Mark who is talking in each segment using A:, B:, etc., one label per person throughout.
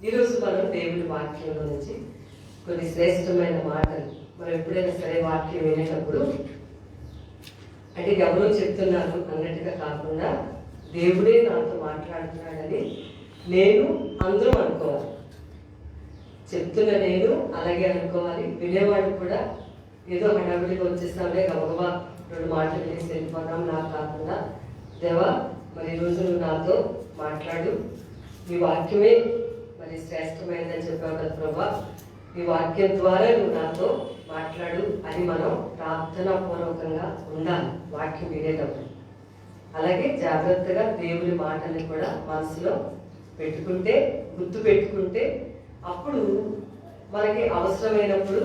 A: ఈరోజు మనం దేవుని వాక్యంలో నుంచి కొన్ని శ్రేష్టమైన మాటలు మనం ఎప్పుడైనా సరే వాక్యం వినేటప్పుడు అంటే ఎవరో చెప్తున్నారు అన్నట్టుగా కాకుండా దేవుడే నాతో మాట్లాడుతున్నాడని నేను అందరూ అనుకోవాలి. చెప్తున్న నేను అలాగే అనుకోవాలి. వినేవాడు కూడా ఏదో హడావిడిగా వచ్చేస్తామే గబగబా 2 మాటలు వేసి వెళ్ళిపోతాం. నాకు కాకుండా దేవా మరి ఈరోజు నువ్వు నాతో మాట్లాడు, నీ వాక్యమే మరి శ్రేష్టమైనదని చెప్పావు కదా ప్రభా, ఈ వాక్యం ద్వారా నువ్వు నాతో మాట్లాడు అని మనం ప్రార్థనాపూర్వకంగా ఉండాలి వాక్యం వినేటప్పుడు. అలాగే జాగ్రత్తగా దేవుని మాటల్ని కూడా మనసులో పెట్టుకుంటే, గుర్తు పెట్టుకుంటే అప్పుడు మనకి అవసరమైనప్పుడు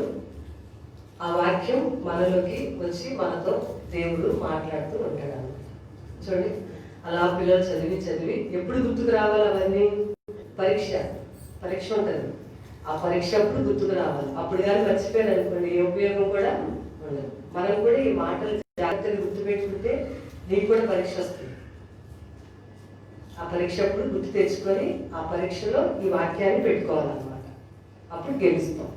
A: ఆ వాక్యం మనలోకి వచ్చి మనతో దేవుడు మాట్లాడుతూ ఉంటాడు అన్నమాట. చూడండి, అలా పిల్లలు చదివి చదివి ఎప్పుడు గుర్తుకు రావాలి అవన్నీ? పరీక్ష ఉంటుంది. ఆ పరీక్ష అప్పుడు గుర్తుకు రావాలి. అప్పుడు కానీ మర్చిపోయాను అనుకోండి ఏ ఉపయోగం కూడా ఉండదు. మనం కూడా ఈ మాటలు జాగ్రత్తగా గుర్తుపెట్టుకుంటే నీకు కూడా పరీక్ష వస్తుంది. ఆ పరీక్ష అప్పుడు గుర్తు తెచ్చుకొని ఆ పరీక్షలో ఈ వాక్యాన్ని పెట్టుకోవాలన్నమాట. అప్పుడు గెలుస్తాం.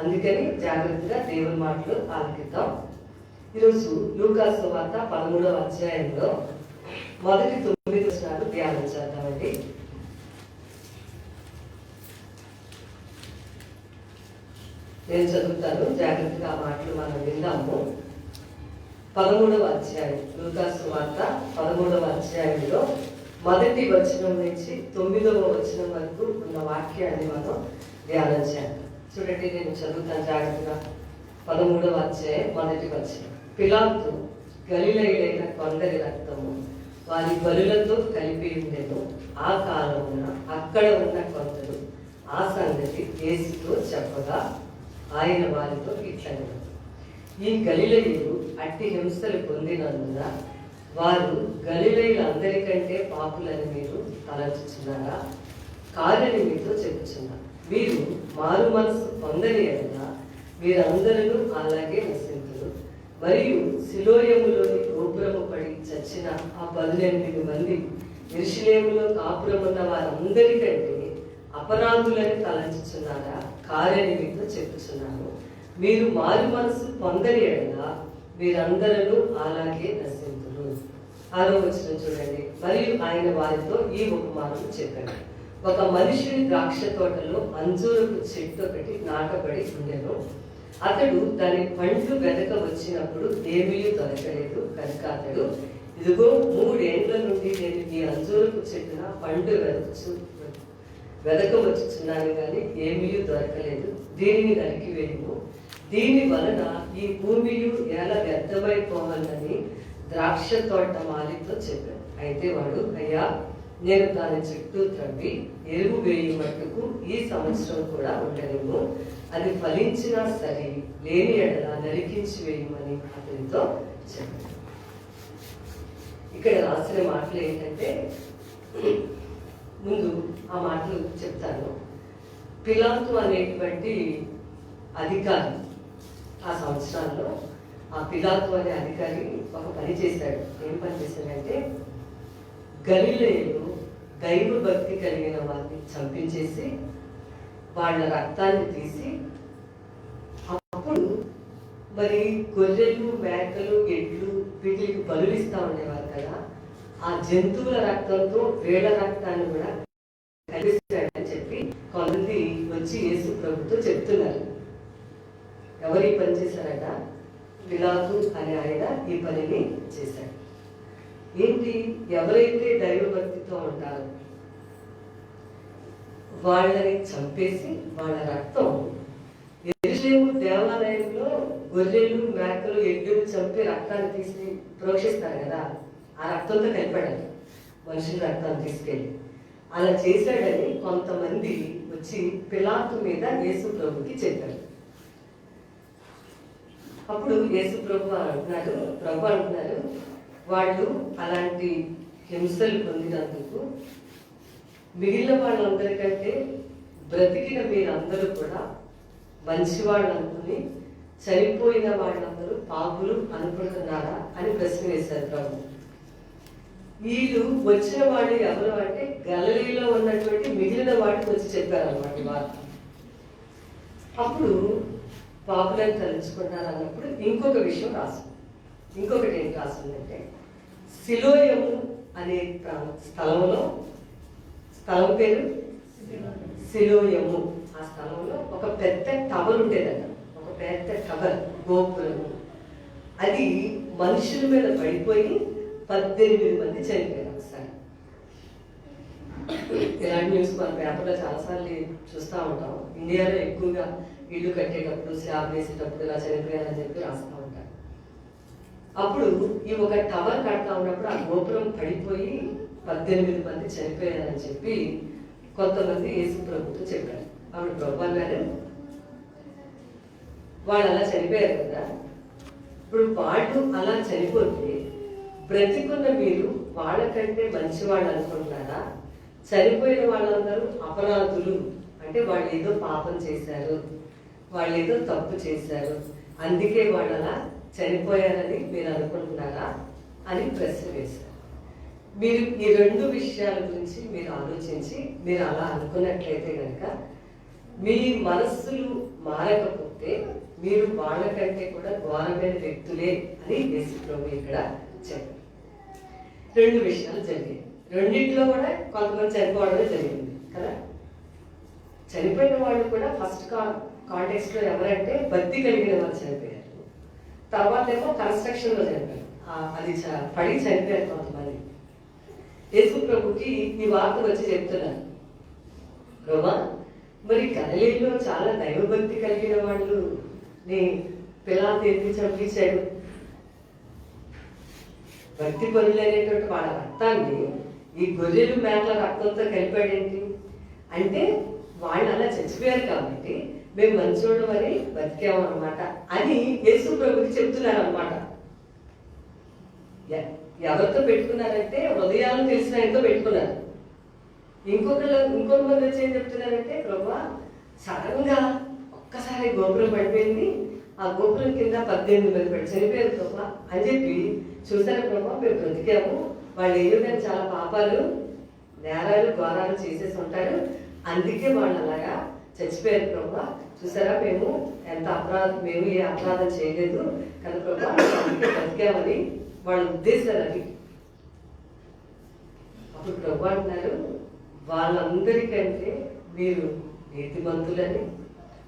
A: అందుకని జాగ్రత్తగా దేవుని మాటలు ఆలకిద్దాం. ఈరోజు లూకా సువార్త 13వ అధ్యాయంలో మొదటి 9 వచనాలు ధ్యానం చేద్దామండి. నేను చదువుతాను, జాగ్రత్తగా ఆ మాటలు మనం విందాము. 13వ అధ్యాయం లూకా సువార్త 13వ అధ్యాయంలో మొదటి వచనం నుంచి 9వ వచనం వరకు ఉన్న వాక్యాన్ని మనం ధ్యానం చేద్దాం. చూడండి, నేను చదువుతాను జాగ్రత్తగా. 13వ అధ్యాయం మొదటి వచనం. పిలాతు గలిలయులైన కొందరి రక్తము వారి బలులతో కలిపి ఉండెను. ఆ కాలమున అక్కడ ఉన్న కొందరు ఆ సంగతి యేసుతో చెప్పగా ఆయన వారితో ఇట్లనెను, ఈ గలిలయులు అట్టి హింసలు పొందినందున వారు గలిలయులందరికంటే పాపులని మీరు తలంచుచున్నారా? కాదని మీతో చెప్పుచున్నారు. మీరు మారు మనసు పొందని ఎడల మీరందరూ అలాగే నశింతురు. మరియు సిలోయములోని గోపురము పడి చచ్చిన ఆ 18 మంది యెరూషలేములో కాపురమున్న వారందరికంటే అపరాధులని తలంచుచున్నారా? కారని మీతో చెప్పుచున్నాను. మీరు మారు మనసు పొందని ఎడల మీరందరూ అలాగే నశింతురు. 6వ వచనం చూడండి. మరియు ఆయన వారితో ఈ ఉపమానం చెప్పాడు. ఒక మనుషుని ద్రాక్ష తోటలో అంజూరపు చెట్టు ఒకటి నాటబడి ఉండెను. అతడు దాని పండ్లు వెనక వచ్చినప్పుడు ఏమీ దొరకలేదు కనుక అతడు, ఇదిగో 3 ఏండ్ల నుండి నేను ఈ అంజూరపు చెట్టున పండు వెదకవచ్చుచున్నాను కానీ ఏమీ దొరకలేదు, దీనిని నరికివేయుము, దీని వలన ఈ భూమి ఎలా వ్యర్థమైపోవాలని ద్రాక్ష తోట మాలితో చెప్పాను. అయితే వాడు, అయ్యా నేను దాని చుట్టూ త్రవ్వి ఎరువు వేయి మట్టుకు ఈ సంవత్సరం కూడా ఉండలేము, అది ఫలించినా సరే లేని ఎడల నరికించి వేయమని అతనితో చెప్పాను. ఇక్కడ రాసిన మాటలు ఏంటంటే, ముందు ఆ మాటలు చెప్తాను. పిలాతు అనేటువంటి అధికారి ఆ సంవత్సరాల్లో, ఆ పిలాతు అనే అధికారి ఒక పని చేశాడు. ఏం పని చేశాడంటే, గలిలయులు దైవ భక్తి కలిగిన వారిని చంపించేసి వాళ్ళ రక్తాన్ని తీసి అప్పుడు మరి గొర్రెలు, మేకలు, ఎడ్లు వీటికి బలులు ఇస్తా ఉండేవారు కదా, ఆ జంతువుల రక్తంతో వీళ్ళ రక్తాన్ని కూడా కలిపిస్తాడని చెప్పి కొంతమంది వచ్చి యేసు ప్రభుతో చెప్తున్నారు. ఎవరు ఈ పని చేశారట? పిలాతు అనే ఆయన ఈ పనిని చేశాడు. ఏంటి? ఎవరైతే దైవభక్తితో ఉంటారో వాళ్ళని చంపేసి వాళ్ళ రక్తం యెరూషలేము దేవాలయంలో గొర్రెలు, మేకలు, ఎడ్లను చంపి రక్తాన్ని తీసి ప్రోక్షిస్తారు కదా, ఆ రక్తంతో కలిపాడు మనుషుల రక్తాన్ని తీసుకెళ్ళి. అలా చేశాడని కొంతమంది వచ్చి పిలాతు మీద యేసు ప్రభుకి చెప్పారు. అప్పుడు యేసు ప్రభు అంటున్నారు, వాళ్ళు అలాంటి హింసలు పొందినందుకు మిగిలిన వాళ్ళందరికంటే బ్రతికిన మీరందరూ కూడా మంచివాళ్ళు అనుకుని చనిపోయిన వాళ్ళందరూ పాపులు అనుకుంటున్నారా అని ప్రశ్న వేశారు ప్రభు. వీళ్ళు వచ్చిన వాడు ఎవరు అంటే గలిలయలో ఉన్నటువంటి మిగిలిన వాడు వాడికి వచ్చి చెప్పారన్నమాట ఈ వార్త. అప్పుడు పాపులను తలుచుకుంటారు అన్నప్పుడు ఇంకొక విషయం రాసింది. ఇంకొకటి ఏం రాసిందంటే, సిలోయము అనే స్థలంలో, స్థలం పేరు సిలోయము, ఆ స్థలంలో ఒక పెద్ద టవర్ ఉండేదట. ఒక పెద్ద టవర్, గోపురము. అది మనుషుల మీద పడిపోయి 18 మంది చనిపోయారు ఒకసారి. ఇలాంటి న్యూస్ మన పేపర్లో చాలాసార్లు చూస్తూ ఉంటాం. ఇండియాలో ఎక్కువగా ఇల్లు కట్టేటప్పుడు, స్లాబ్ వేసేటప్పుడు ఇలా చనిపోయారని చెప్పి రాస్తూ ఉంటారు. అప్పుడు ఈ ఒక టవర్ కడతా ఉన్నప్పుడు ఆ గోపురం పడిపోయి 18 మంది చనిపోయారని చెప్పి కొంతమంది యేసు ప్రభుతో చెప్పారు. అప్పుడు ప్రభు అన్నారు, వాళ్ళు అలా చనిపోయారు కదా, ఇప్పుడు వాళ్ళు అలా చనిపోతే బ్రతికున్న మీరు వాళ్ళకంటే మంచివాళ్ళు అనుకుంటున్నారా? చనిపోయిన వాళ్ళందరూ అపరాధులు, అంటే వాళ్ళు ఏదో పాపం చేశారు, వాళ్ళు ఏదో తప్పు చేశారు, అందుకే వాళ్ళు అలా చనిపోయారని మీరు అనుకుంటున్నారా అని ప్రశ్న వేశారు. మీరు ఈ 2 విషయాల గురించి మీరు ఆలోచించి మీరు అలా అనుకున్నట్లయితే కనుక మీ మనస్సులు మారకపోతే మీరు వాళ్ళకంటే కూడా ఘోరమైన వ్యక్తులే అని యేసు ప్రభు ఇక్కడ చెప్పారు. 2 విషయాలు జరిగాయి. రెండింటిలో కూడా కొంతమంది చనిపోవడమే జరిగింది కదా. చనిపోయిన వాళ్ళు కూడా ఫస్ట్ కాంటెక్స్ట్ లో ఎవరంటే భక్తి కలిగిన వాళ్ళు చనిపోయారు. తర్వాత ఏమో కన్స్ట్రక్షన్ లో చనిపోయారు. అది పడి చనిపోయారు కొంతమంది. యేసు ప్రభుకి ఈ వార్త వచ్చి చెప్తున్నారు, ప్రభా మరి గలిలీలో చాలా దైవభక్తి కలిగిన వాళ్ళు నీ పిల్లలు ఎత్తి చంపించాడు. భక్తి పరులు అనేటువంటి వాళ్ళ రక్తాన్ని ఈ గొర్రెలు మేకల రక్తంతో కలిపాడేంటి అంటే, వాళ్ళు అలా చచ్చిపోయారు కాబట్టి మేము మంచోళ్ళం అని బతికాము అనమాట అని యేసు ప్రభుకి చెప్తున్నారు అనమాట. ఎవరితో పెట్టుకున్నారంటే హృదయాలను తెలిసిన ఆయనతో పెట్టుకున్నారు. ఇంకొక మంది వచ్చి ఏం చెప్తున్నారంటే, ప్రభా సడన్ గా ఒక్కసారి గోపురం పడిపోయింది, ఆ గోపురం కింద 18 మంది పడి చనిపోయారు ప్రభా అని చెప్పి, చూసారా ప్రభా మేము బ్రతికాము, వాళ్ళు ఏమైనా చాలా పాపాలు, నేరాలు, ఘోరాలు చేసేసి ఉంటారు, అందుకే వాళ్ళు అలాగా చచ్చిపోయారు ప్రభా. చూసారా మేము ఎంత మేము ఏ అపరాధం చేయలేదు కదా ప్రభా, అందుకే బ్రతికామని వాళ్ళ ఉద్దేశాలు అవి. అప్పుడు ప్రభు అంటున్నారు, వాళ్ళందరికంటే మీరు నీతిమంతులని,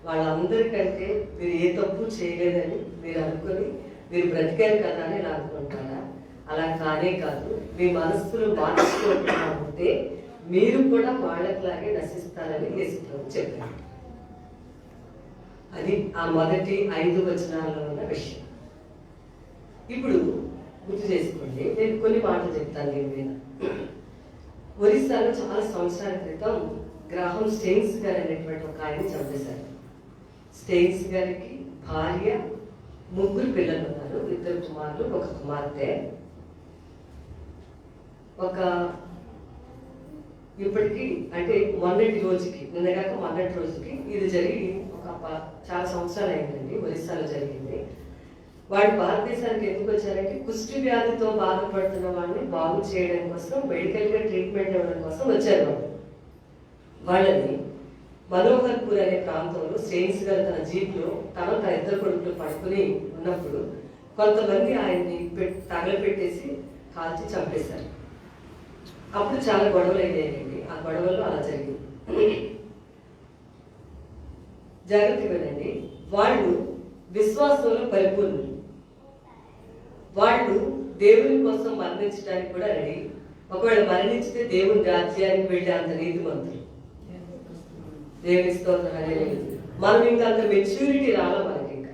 A: వాళ్ళందరికంటే మీరు ఏ తప్పు చేయలేదని మీరు అనుకుని మీరు బ్రతికారు కదా అని ఇలా అనుకుంటారా? అలా కానే కాదు. మీ మనస్సులు మార్చుకోకుండా ఉంటే మీరు కూడా వాళ్ళకిలాగే నశిస్తారని యేసు ప్రభు చెప్పారు. అది ఆ మొదటి 5 వచనాల్లో ఉన్న విషయం. ఇప్పుడు గుర్తు చేసుకోండి, నేను కొన్ని మాటలు చెప్తాను దీని మీద. ఒరిస్సాలో చాలా సంవత్సరాల క్రితం గ్రాహం స్టెయిన్స్ గారు అనేటువంటి ఒక ఆయన్ని చంపేశారు. స్టెయిన్స్ గారికి భార్య, 3 పిల్లలు ఉన్నారు, 2 కుమారులు, 1 కుమార్తె. ఇప్పటికి అంటే మొన్నటి రోజుకి, నిన్నగాక మొన్నటి రోజుకి ఇది జరిగి చాలా సంవత్సరాలు అయిందండి. ఒరిస్సాలో జరిగింది. వాడు భారతదేశానికి ఎందుకు వచ్చారంటే, కుష్టి వ్యాధితో బాధపడుతున్న వాళ్ళని బాగు చేయడం కోసం, మెడికల్గా ట్రీట్మెంట్ ఇవ్వడం కోసం వచ్చారు. వాళ్ళని మనోహర్పూర్ అనే ప్రాంతంలో స్టెయిన్స్ గారు తన జీప్లో తన 2 కొడుకులు పడుకుని ఉన్నప్పుడు కొంతమంది ఆయన్ని తగలపెట్టేసి కాల్చి చంపేశారు. అప్పుడు చాలా గొడవలు అయ్యాయండి. ఆ గొడవల్లో అలా జరిగింది. జాగ్రత్త వినండి, వాళ్ళు విశ్వాసంలో పరిపూర్ణులు, వాళ్ళు దేవుని కోసం మరణించడానికి కూడా రెడీ. ఒకవేళ మరణించితే దేవుని రాజ్యానికి వెళ్ళే అంత నీతిమంతులు. దేవుని స్తోత్రం అనేది మనం ఇంకా అంత మెచ్యూరిటీ రాలో మనకి. ఇంకా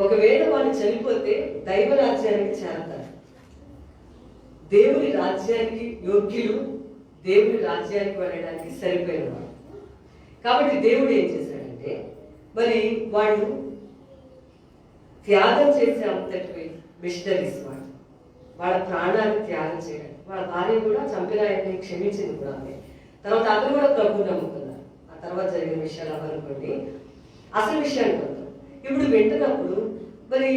A: ఒకవేళ వాళ్ళు చనిపోతే దైవ రాజ్యానికి చేరతారు. దేవుని రాజ్యానికి యోగ్యులు, దేవుని రాజ్యానికి వెళ్ళడానికి సరిపోయిన వాళ్ళు. కాబట్టి దేవుడు ఏం చేశాడంటే, మరి వాళ్ళు త్యాగం చేసే అంతటి మిషనరీస్, వాళ్ళ ప్రాణాన్ని త్యాగం చేయడం. వాళ్ళ భార్య కూడా చంపిన ఆయన్ని క్షమించింది కూడా ఆమె. తర్వాత అతను కూడా ప్రభువు నమ్ముకున్నారు. ఆ తర్వాత జరిగిన విషయాలు అవనుకోండి. అసలు విషయానికి వద్దాం. ఇప్పుడు వింటున్నప్పుడు మరి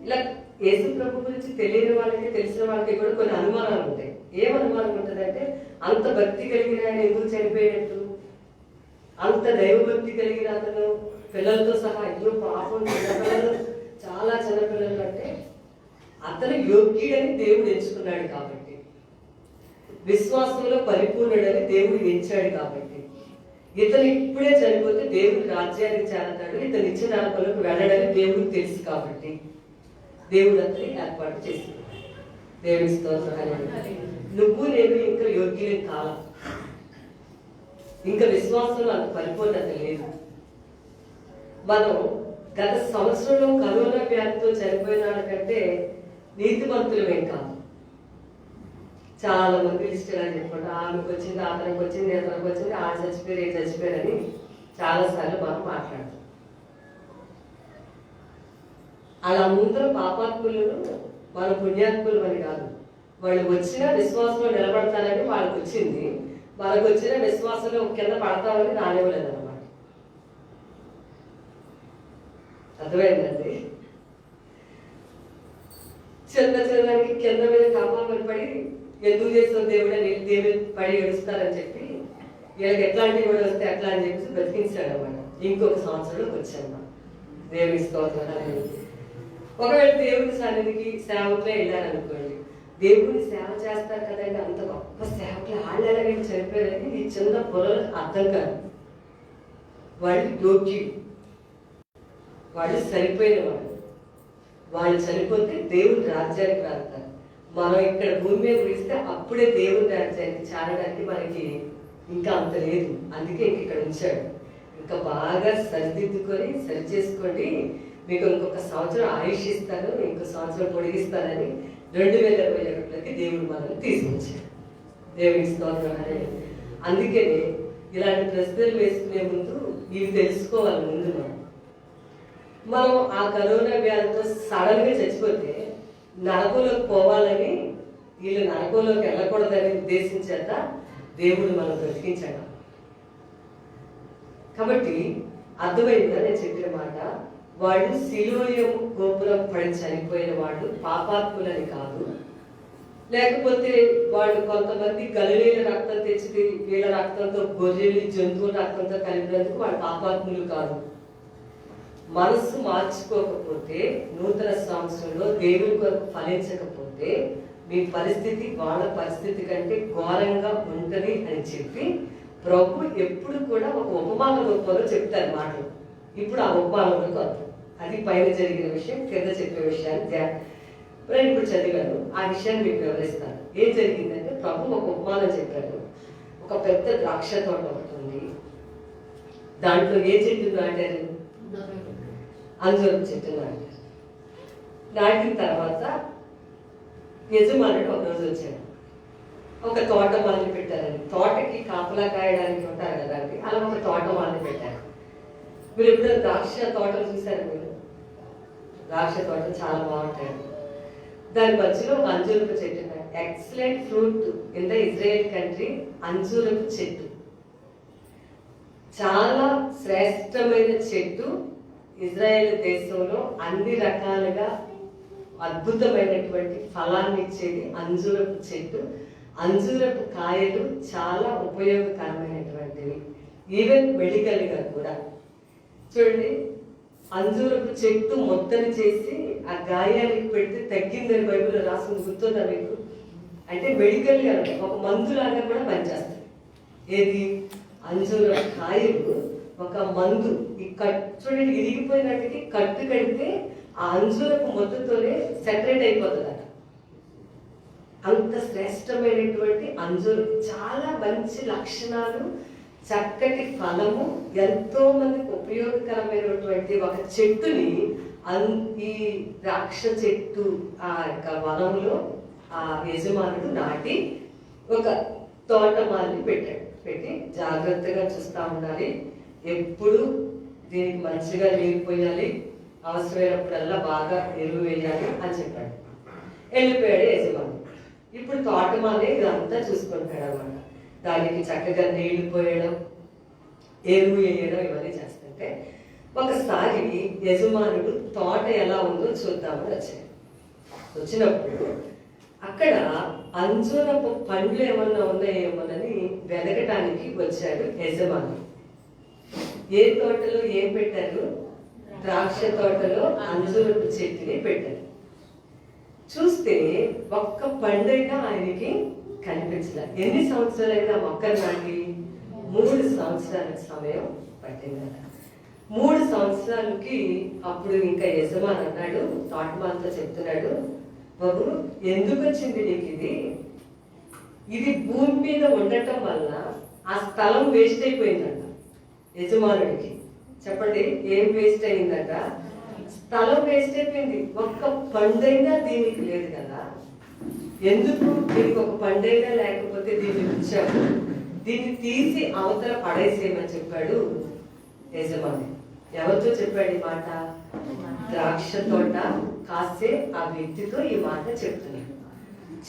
A: ఇలా యేసు ప్రభు గురించి తెలియని వాళ్ళకి, తెలిసిన వాళ్ళకి కూడా కొన్ని అనుమానాలు ఉంటాయి. ఏమనుమానం ఉంటుందంటే అంత భక్తి కలిగిన ఆయన ఎందుకు చనిపోయినట్టు, అంత దైవభక్తి కలిగిన అతను పిల్లలతో సహా అయ్యో పాపం చిన్నపిల్లలు, చాలా చిన్నపిల్లలు అంటే అతను యోగ్యుడని దేవుడు ఎంచుకున్నాడు కాబట్టి, విశ్వాసంలో పరిపూర్ణుడని దేవుడు ఎంచాడు కాబట్టి, ఇతను ఇప్పుడే చనిపోతే దేవుడు రాజ్యానికి చేరతాడు, ఇతను ఇచ్చిన ఆత్మలకు వెళ్ళడని దేవుడికి తెలుసు కాబట్టి దేవుడు అతని ఏర్పాటు చేస్తున్నాడు. దేవుడి స్తోత్రం. నువ్వు నేను ఇంకా యోగ్యులే కాలం, ఇంకా విశ్వాసంలో అంత పరిపూర్ణత లేదు. మనం గత సంవత్సరంలో కరోనా వ్యాధితో చనిపోయిన వాళ్ళకంటే నీతిమంతులమేం కాదు. చాలా మంది లిస్ట్ ఎలా చెప్పుకుంటా, ఆమెకు వచ్చింది, అతనికి వచ్చింది, అతనికి వచ్చింది, ఆ చచ్చిపోయారు, ఏ చచ్చిపోయారని చాలాసార్లు మనం మాట్లాడతాం. వాళ్ళందరూ పాపాత్ములను మన పుణ్యాత్ములు అని కాదు. వాళ్ళు వచ్చిన విశ్వాసంలో నిలబడతారని వాళ్ళకి వచ్చింది, మనకు వచ్చిన విశ్వాసంలో కింద పడతామని రానివ్వలేదు అనమాట. అర్థమైందండి? చిన్న చిన్నదానికి కింద మీద కాపామని పడి ఎందుకు చేస్తాం దేవుడు అని దేవుడు పడి ఏడుస్తారని చెప్పి వీళ్ళకి ఎట్లాంటివి కూడా వస్తే అట్లా అని చెప్పేసి బ్రతికించాడు అనమాట. ఇంకొక సంవత్సరంలోకి వచ్చాను దేవుడి స్తోత్రాలు. ఒకవేళ దేవుడి సన్నిధికి సేవకులే వెళ్ళారనుకోండి, దేవుడిని సేవ చేస్తారు కదండి, అంత గొప్ప సేవకులు వాళ్ళు ఎలాగైనా చనిపోయారని ఈ చిన్న పొరలు అర్థం కాదు. వాళ్ళు యోగ్యులు, వాళ్ళు సరిపోయిన వాళ్ళు. వాళ్ళు చనిపోతే దేవుడి రాజ్యానికి వెళ్తారు. మనం ఇక్కడ భూమి మీద విడిస్తే అప్పుడే దేవుడి రాజ్యానికి చేరడానికి మనకి ఇంకా అంత లేదు. అందుకే ఇంక ఇక్కడ ఉంచాడు. ఇంకా బాగా సరిదిద్దుకొని సరి చేసుకోండి, మీకు ఇంకొక సంవత్సరం ఆయుష్ ఇస్తాను, ఇంకో సంవత్సరం పొడిగిస్తానని 2021కి దేవుడు మనల్ని తీసుకొచ్చాడు. దేవుడికి స్తోత్రం. అందుకనే ఇలాంటి ప్రశ్నలు వేసుకునే ముందు ఇవి తెలుసుకోవాలి. ముందు మనం ఆ కరోనా వ్యాధితో సడన్ గా చచ్చిపోతే నరకంలోకి పోవాలని, వీళ్ళు నరకంలోకి వెళ్ళకూడదని ఉద్దేశించేత దేవుడు మనం బ్రతికించాడు. కాబట్టి అర్థమైందా నేను చెప్పిన మాట? వాళ్ళు సిలోయము గోపురం పడి చనిపోయిన వాళ్ళు పాపాత్ములని కాదు. లేకపోతే వాళ్ళు కొంతమంది గలిలీల రక్తం తెచ్చి వీళ్ళ రక్తంతో, గొర్రెలు జంతువుల రక్తంతో కలిపినందుకు వాళ్ళు పాపాత్ములు కాదు. మనస్సు మార్చుకోకపోతే, నూతన సంవత్సరంలో దేవుని కొరకు ఫలించకపోతే మీ పరిస్థితి వాళ్ళ పరిస్థితి కంటే ఘోరంగా ఉంటది అని చెప్పి ప్రభు ఎప్పుడు కూడా ఒక ఉపమాన రూపంలో చెప్తారు మాటలు. ఇప్పుడు ఆ ఉపమానంలోకి వద్దాం. అది పైన జరిగిన విషయం, కింద చెప్పే విషయాన్ని ఇప్పుడు చదివాను. ఆ విషయాన్ని మీకు వివరిస్తాను. ఏం జరిగిందంటే ప్రభు ఒక ఉపమానం చెప్పారు. ఒక పెద్ద ద్రాక్ష తోట ఒకటి ఉంది. దాంట్లో ఏ చెట్టు నాటారు? అంజూరపు చెట్టు నాటారు. నాటిన తర్వాత యజమానుడు ఒకరోజు వచ్చాడు. ఒక తోట మొదలు పెట్టారని, తోటకి కాపలా కాయడానికి ఉంటారు కదా అండి, అలా ఒక తోట మొదలు పెట్టారు. మీరు ఎప్పుడైనా ద్రాక్ష తోటలు చూసారు? మీరు ద్రాక్ష తోటలు చాలా బాగుంటాయి. దాని మధ్యలో ఒక అంజూరపు చెట్టు, excellent fruit in the Israel country. అంజూరపు చెట్టు చాలా శ్రేష్టమైన చెట్టు. ఇజ్రాయెల్ దేశంలో అన్ని రకాలుగా అద్భుతమైనటువంటి ఫలాన్ని ఇచ్చేది అంజూరపు చెట్టు. అంజూరపు కాయలు చాలా ఉపయోగకరమైనటువంటివి, ఈవెన్ మెడికల్గా కూడా. చూడండి, అంజూరపు చెట్టు మొత్తని చేసి ఆ గాయానికి పెడితే తగ్గిందని బైబిల్లో రాసింది గుర్తుందా మీకు? అంటే మెడికల్గా ఒక మందులాగా కూడా పనిచేస్తుంది. ఏది? అంజూరపు కాయలు ఒక మందు. ఈ చూడండి, ఇరిగిపోయినట్టుకి కట్టు కడితే ఆ అంజూరపు మొత్తతోనే సెపరేట్ అయిపోతుంది అట. అంత శ్రేష్టమైనటువంటి అంజూరపు, చాలా మంచి లక్షణాలు, చక్కటి ఫలము, ఎంతో మందికి ఉపయోగకరమైనటువంటి ఒక చెట్టుని ఈ ద్రాక్ష చెట్టు ఆ యొక్క వనంలో ఆ యజమానుడు నాటి ఒక తోటమాలిని పెట్టాడు. పెట్టి జాగ్రత్తగా చూస్తూ ఉండాలి, ఎప్పుడు దీనికి మంచిగా నీరు పోయాలి, అవసరమైనప్పుడల్లా బాగా ఎరువు వేయాలి అని చెప్పాడు. వెళ్ళిపోయాడు యజమాని. ఇప్పుడు తోటమాలి ఇదంతా చూసుకుంటాడు అన్నమాట. దానికి చక్కగా నీళ్లు పోయడం, ఎరువు వేయడం, ఇవన్నీ చేస్తుంటే ఒకసారి యజమానుడు తోట ఎలా ఉందో చూద్దామని వచ్చాడు. వచ్చినప్పుడు అక్కడ అంజూరపు పండ్లు ఏమన్నా ఉన్నాయేమోనని వెతకటానికి వచ్చాడు యజమాని. ఏ తోటలో ఏం పెట్టారు? ద్రాక్ష తోటలో అంజూరపు చెట్టుని పెట్టారు. చూస్తే ఒక్క పండైనా ఆయనకి కనిపించలే. ఎన్ని సంవత్సరాలైనా మొక్కలు నాటి? 3 సంవత్సరాల సమయం పట్టిందట. 3 సంవత్సరాలకి అప్పుడు ఇంకా యజమాని అన్నాడు, తోటమాలతో చెప్తున్నాడు, బాబు ఎందుకు వచ్చింది నీకు ఇది? ఇది భూమి మీద ఉండటం వల్ల ఆ స్థలం వేస్ట్ అయిపోయిందంట యజమానుడికి. చెప్పండి, ఏం వేస్ట్ అయిందంట? స్థలం వేస్ట్ అయిపోయింది. ఒక్క పండైనా దీనికి లేదు కదా, ఎందుకు దీనికి ఒక పండైనా లేకపోతే దీన్ని ఉంచాడు, దీన్ని తీసి అవతల పడేసేయమని చెప్పాడు యజమాని. ఎవరితో చెప్పాడు ఈ మాట? ద్రాక్ష తోట కాసే ఆ వ్యక్తితో ఈ మాట చెప్తున్నాడు.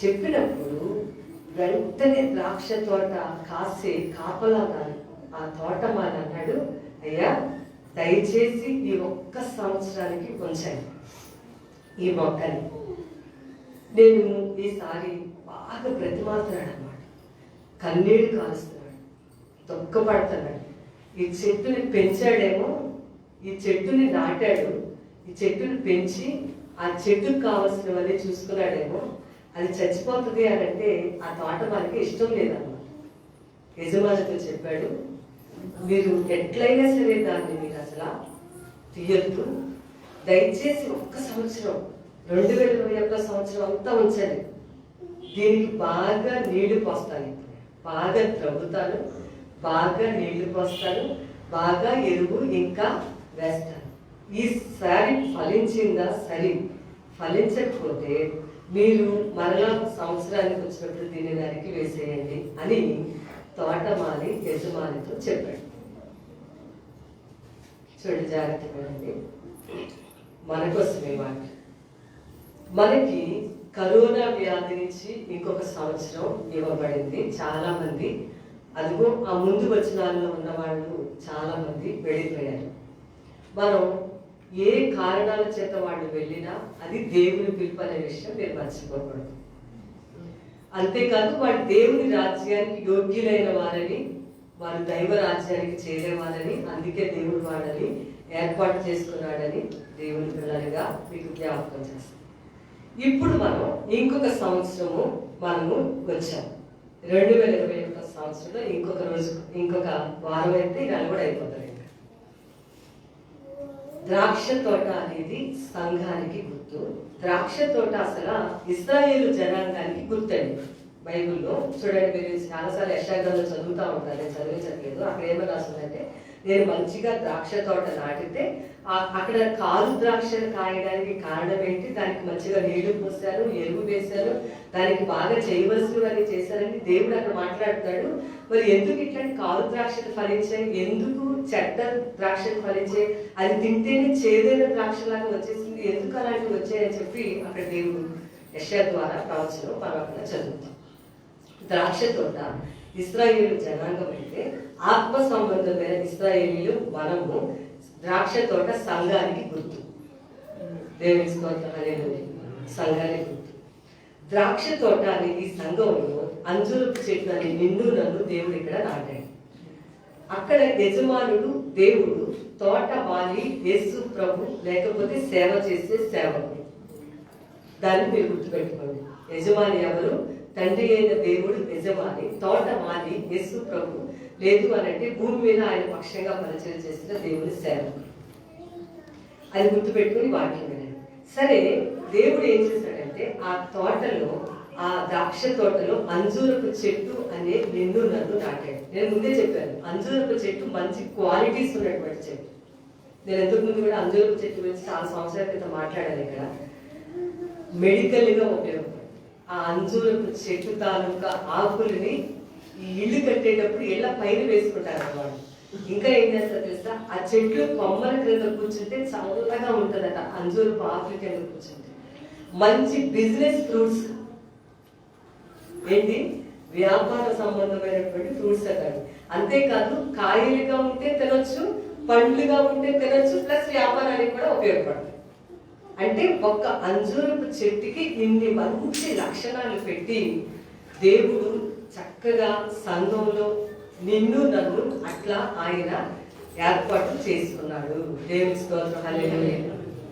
A: చెప్పినప్పుడు వెంటనే ద్రాక్ష తోట కాసే కాపలాదారు ఆ తోటమాలి అన్నాడు, అయ్యా దయచేసి ఈ ఒక్క సంవత్సరానికి ఉంచండి ఈ మొక్కని. నేను ఈసారి బాగా బ్రతిమాలుతున్నాడు అన్నమాట, కన్నీళ్ళు కాలుస్తున్నాడు, దుఃఖపడుతున్నాడు. ఈ చెట్టుని పెంచాడేమో, ఈ చెట్టుని నాటాడు, ఈ చెట్టుని పెంచి ఆ చెట్టుకు కావాల్సినవన్నీ చూసుకున్నాడేమో, అది చచ్చిపోతుంది అని అంటే ఆ తోట మనకి ఇష్టం లేదన్నమాట. యజమానితో చెప్పాడు, మీరు ఎట్లయినా సరే దాన్ని మీరు అసలు తీయద్దు, దయచేసి ఒక్క సంవత్సరం 2021 సంవత్సరం అంతా ఉంచండి, దీనికి బాగా నీళ్లు పోస్తాను, బాగా త్రవ్వుతాను, బాగా నీళ్లు పోస్తాను, బాగా ఎరువు ఇంకా వేస్తాను. ఈసారి ఫలించిందా సరే, ఫలించకపోతే మీరు మరలా సంవత్సరానికి వచ్చినప్పుడు దీన్ని నరికి వేసేయండి అని తోటమాలి యజమానితో చెప్పాడు. చూడండి జాగ్రత్తగా, మన కోసమే మాట. మనకి కరోనా వ్యాధి నుంచి ఇంకొక సంవత్సరం ఇవ్వబడింది. చాలా మంది అదిగో ఆ ముందు వచనాల్లో ఉన్న వాళ్ళు చాలా మంది వెళ్ళిపోయారు. మనం ఏ కారణాల చేత వాళ్ళు వెళ్ళినా అది దేవుని పిలుపు అనే విషయం మీరు మర్చిపోకూడదు. అంతేకాదు వాడు దేవుని రాజ్యానికి యోగ్యులైన వారని, వారు దైవ రాజ్యానికి చేరేవారని, అందుకే దేవుడు వాడని ఏర్పాటు చేసుకున్నాడని దేవుని పిల్లలుగా మీకు జ్ఞాపకం చేస్తాం. ఇప్పుడు మనం ఇంకొక సంవత్సరము మనము వచ్చాము. 2021 సంవత్సరంలో ఇంకొక రోజు, ఇంకొక వారం అయితే ఇలా కూడా అయిపోతుంది. ద్రాక్ష తోట అనేది సంఘానికి గుర్తు. ద్రాక్ష తోట అసలు ఇశ్రాయేలు జనాంగానికి గుర్తండి. బైబిల్లో చూడండి, మీరు చాలాసార్లు యెషయా చదువుతూ ఉంటారు, నేను చదివించట్లేదు. అక్కడ ఏమని రాస్తుందంటే, నేను మంచిగా ద్రాక్ష తోట నాటితే అక్కడ కాలు ద్రాక్షలు కాయడానికి కారణం ఏంటి? దానికి మంచిగా నీళ్లు పోసారు, ఎరువు వేశారు, దానికి బాగా చేయవలసినవన్నీ చేశారని దేవుడు అక్కడ మాట్లాడుతాడు. మరి ఎందుకు ఇట్లాంటి కాలు ద్రాక్షలు ఫలించాయి, ఎందుకు చెడ్డ ద్రాక్షలు ఫలించాయి, అది తింటేనే చేదైన ద్రాక్షలాగా వచ్చేసింది, ఎందుకు అలాంటివి వచ్చాయని చెప్పి అక్కడ దేవుడు యెషయా ద్వారా ప్రవచనం మనం అక్కడ చదువుతాం. ద్రాక్ష తోట ఇశ్రాయేలు జనాంగం అయితే ఆత్మ సంబంధమైన ఇశ్రాయేలీలు మనము. ద్రాక్ష తోట సంఘానికి గుర్తు. దేవుని స్తోత్రం హల్లెలూయా. సంఘానికి గుర్తు. ద్రాక్ష తోట అనేది సంఘంలో అంజూరపు చెట్టు అని నిన్ను నన్ను దేవుడు ఇక్కడ నాటాడు. అక్కడ యజమానుడు దేవుడు, తోట వాలి యేసు ప్రభు, లేకపోతే సేవ చేసే సేవకుడు. దాన్ని మీరు గుర్తుపెట్టుకోండి. యజమాని ఎవరు? తండ్రి అయిన దేవుడు యజమాని, తోట మాలి యేసు ప్రభు, లేదు అని అంటే భూమి మీద ఆయన పక్షంగా పరిచయం చేసిన దేవుని సేవకుడు. అది గుర్తుపెట్టుకుని వాక్యం వినండి. సరే, దేవుడు ఏం చేశాడంటే ఆ తోటలో, ఆ ద్రాక్ష తోటలో అంజూరపు చెట్టు అనే నిన్ను నన్ను నాటాడు. నేను ముందే చెప్పాను, అంజూరపు చెట్టు మంచి క్వాలిటీస్ ఉన్నటువంటి చెట్టు. నేను ఎంతకు ముందు కూడా అంజూరపు చెట్టు గురించి చాలా సంవత్సరాల క్రితం మాట్లాడాను. ఇక్కడ మెడికల్గా ఉపయోగపడుతుంది. ఆ అంజూరపు చెట్టు తాలూకా ఆకులని ఈ ఇల్లు కట్టేటప్పుడు ఇళ్ళ పైన వేసుకుంటారు వాళ్ళు. ఇంకా ఏం చేస్తారు తెలుసా? ఆ చెట్లు కొమ్మల క్రింద కూర్చుంటే చల్లగా ఉంటుందట. అంజూరపు ఆకుల కింద కూర్చుంటే మంచి బిజినెస్ ఫ్రూట్స్, ఏంటి వ్యాపార సంబంధమైనటువంటి ఫ్రూట్స్ అన్నాడు. అంతేకాదు కాయలుగా ఉంటే తినొచ్చు, పండ్లుగా ఉంటే తినొచ్చు, ప్లస్ వ్యాపారానికి కూడా ఉపయోగపడుతుంది. అంటే ఒక అంజూరపు చెట్టుకి ఇన్ని మంచి లక్షణాలు పెట్టి దేవుడు చక్కగా సంఘంలో నిన్ను నన్ను అట్లా ఆయన ఏర్పాటు చేసుకున్నాడు. దేవుని స్తోత్రం. హల్లెలూయా,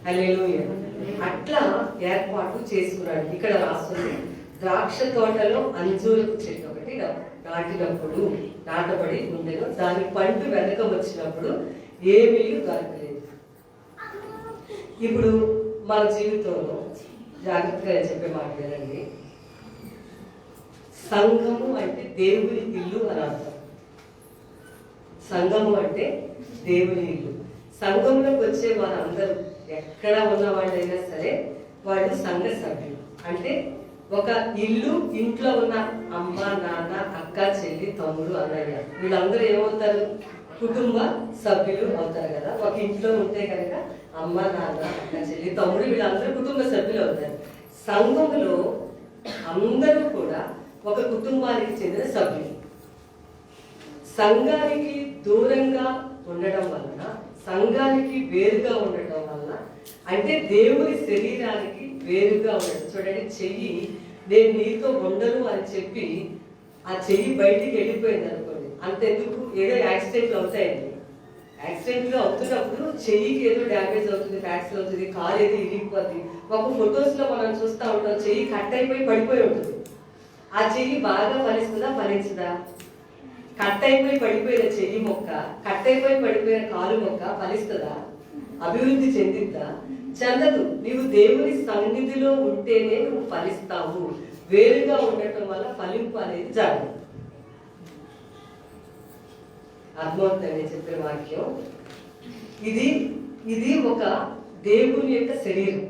A: హల్లెలూయా. అట్లా ఏర్పాటు చేసుకున్నాడు. ఇక్కడ రాస్తుంది, ద్రాక్ష తోటలో అంజూరపు చెట్టు ఒకటి నాటినప్పుడు నాటబడి ఉండేను, దాని పండు వెనక వచ్చినప్పుడు ఏమీ దొరకలేదు. ఇప్పుడు మన జీవితంలో జాగ్రత్తగా చెప్పే మాట వినండి. సంఘము అంటే దేవుని ఇల్లు అని అర్థం. సంఘము అంటే దేవుని ఇల్లు. సంఘంలోకి వచ్చే వారందరూ ఎక్కడ ఉన్న వాళ్ళైనా సరే వాళ్ళు సంఘ సభ్యులు. అంటే ఒక ఇల్లు, ఇంట్లో ఉన్న అమ్మ, నాన్న, అక్క, చెల్లి, తమ్ముడు, అన్నయ్య, వీళ్ళందరూ ఏమవుతారు? కుటుంబ సభ్యులు అవుతారు కదా. ఒక ఇంట్లో ఉంటే కనుక అమ్మ, నాన్న, అక్క, చెల్లి, తమ్ముడు, వీళ్ళందరూ కుటుంబ సభ్యులు అవుతారు. సంఘంలో అందరూ కూడా ఒక కుటుంబానికి చెందిన సభ్యులు. సంఘానికి దూరంగా ఉండడం వలన, సంఘానికి వేరుగా ఉండటం వలన, అంటే దేవుని శరీరానికి వేరుగా ఉండడం. చూడండి, చెయ్యి నేను నీతో ఉండను అని చెప్పి ఆ చెయ్యి బయటికి వెళ్ళిపోయింది అనుకోండి, అంతెందుకు ఏదో యాక్సిడెంట్లు అవుతాయండి. యాక్సిడెంట్లు అవుతున్నప్పుడు చెయ్యికి ఏదో డ్యామేజ్ అవుతుంది, ఫ్రాక్చర్ అవుతుంది, కాలు ఏదో ఇరిగిపోతుంది. ఒక ఫొటోస్ లో మనం చూస్తూ ఉంటాం, చెయ్యి కట్ అయిపోయి పడిపోయి ఉంటుంది. ఆ చెయ్యి బాగా ఫలిస్తుందా, ఫలించదా? కట్ అయిపోయి పడిపోయిన చెయ్యి మొక్క, కట్ అయిపోయి పడిపోయిన కాలు మొక్క ఫలిస్తుందా? అభివృద్ధి చెందిద్దా? చెందదు. నీవు దేవుని సన్నిధిలో ఉంటేనే నువ్వు ఫలిస్తావు. వేరుగా ఉండటం వల్ల ఫలింపు అనేది జరగదు. అర్థమవుతుంది చెప్పిన వాక్యం. ఇది ఒక దేవుని యొక్క శరీరం.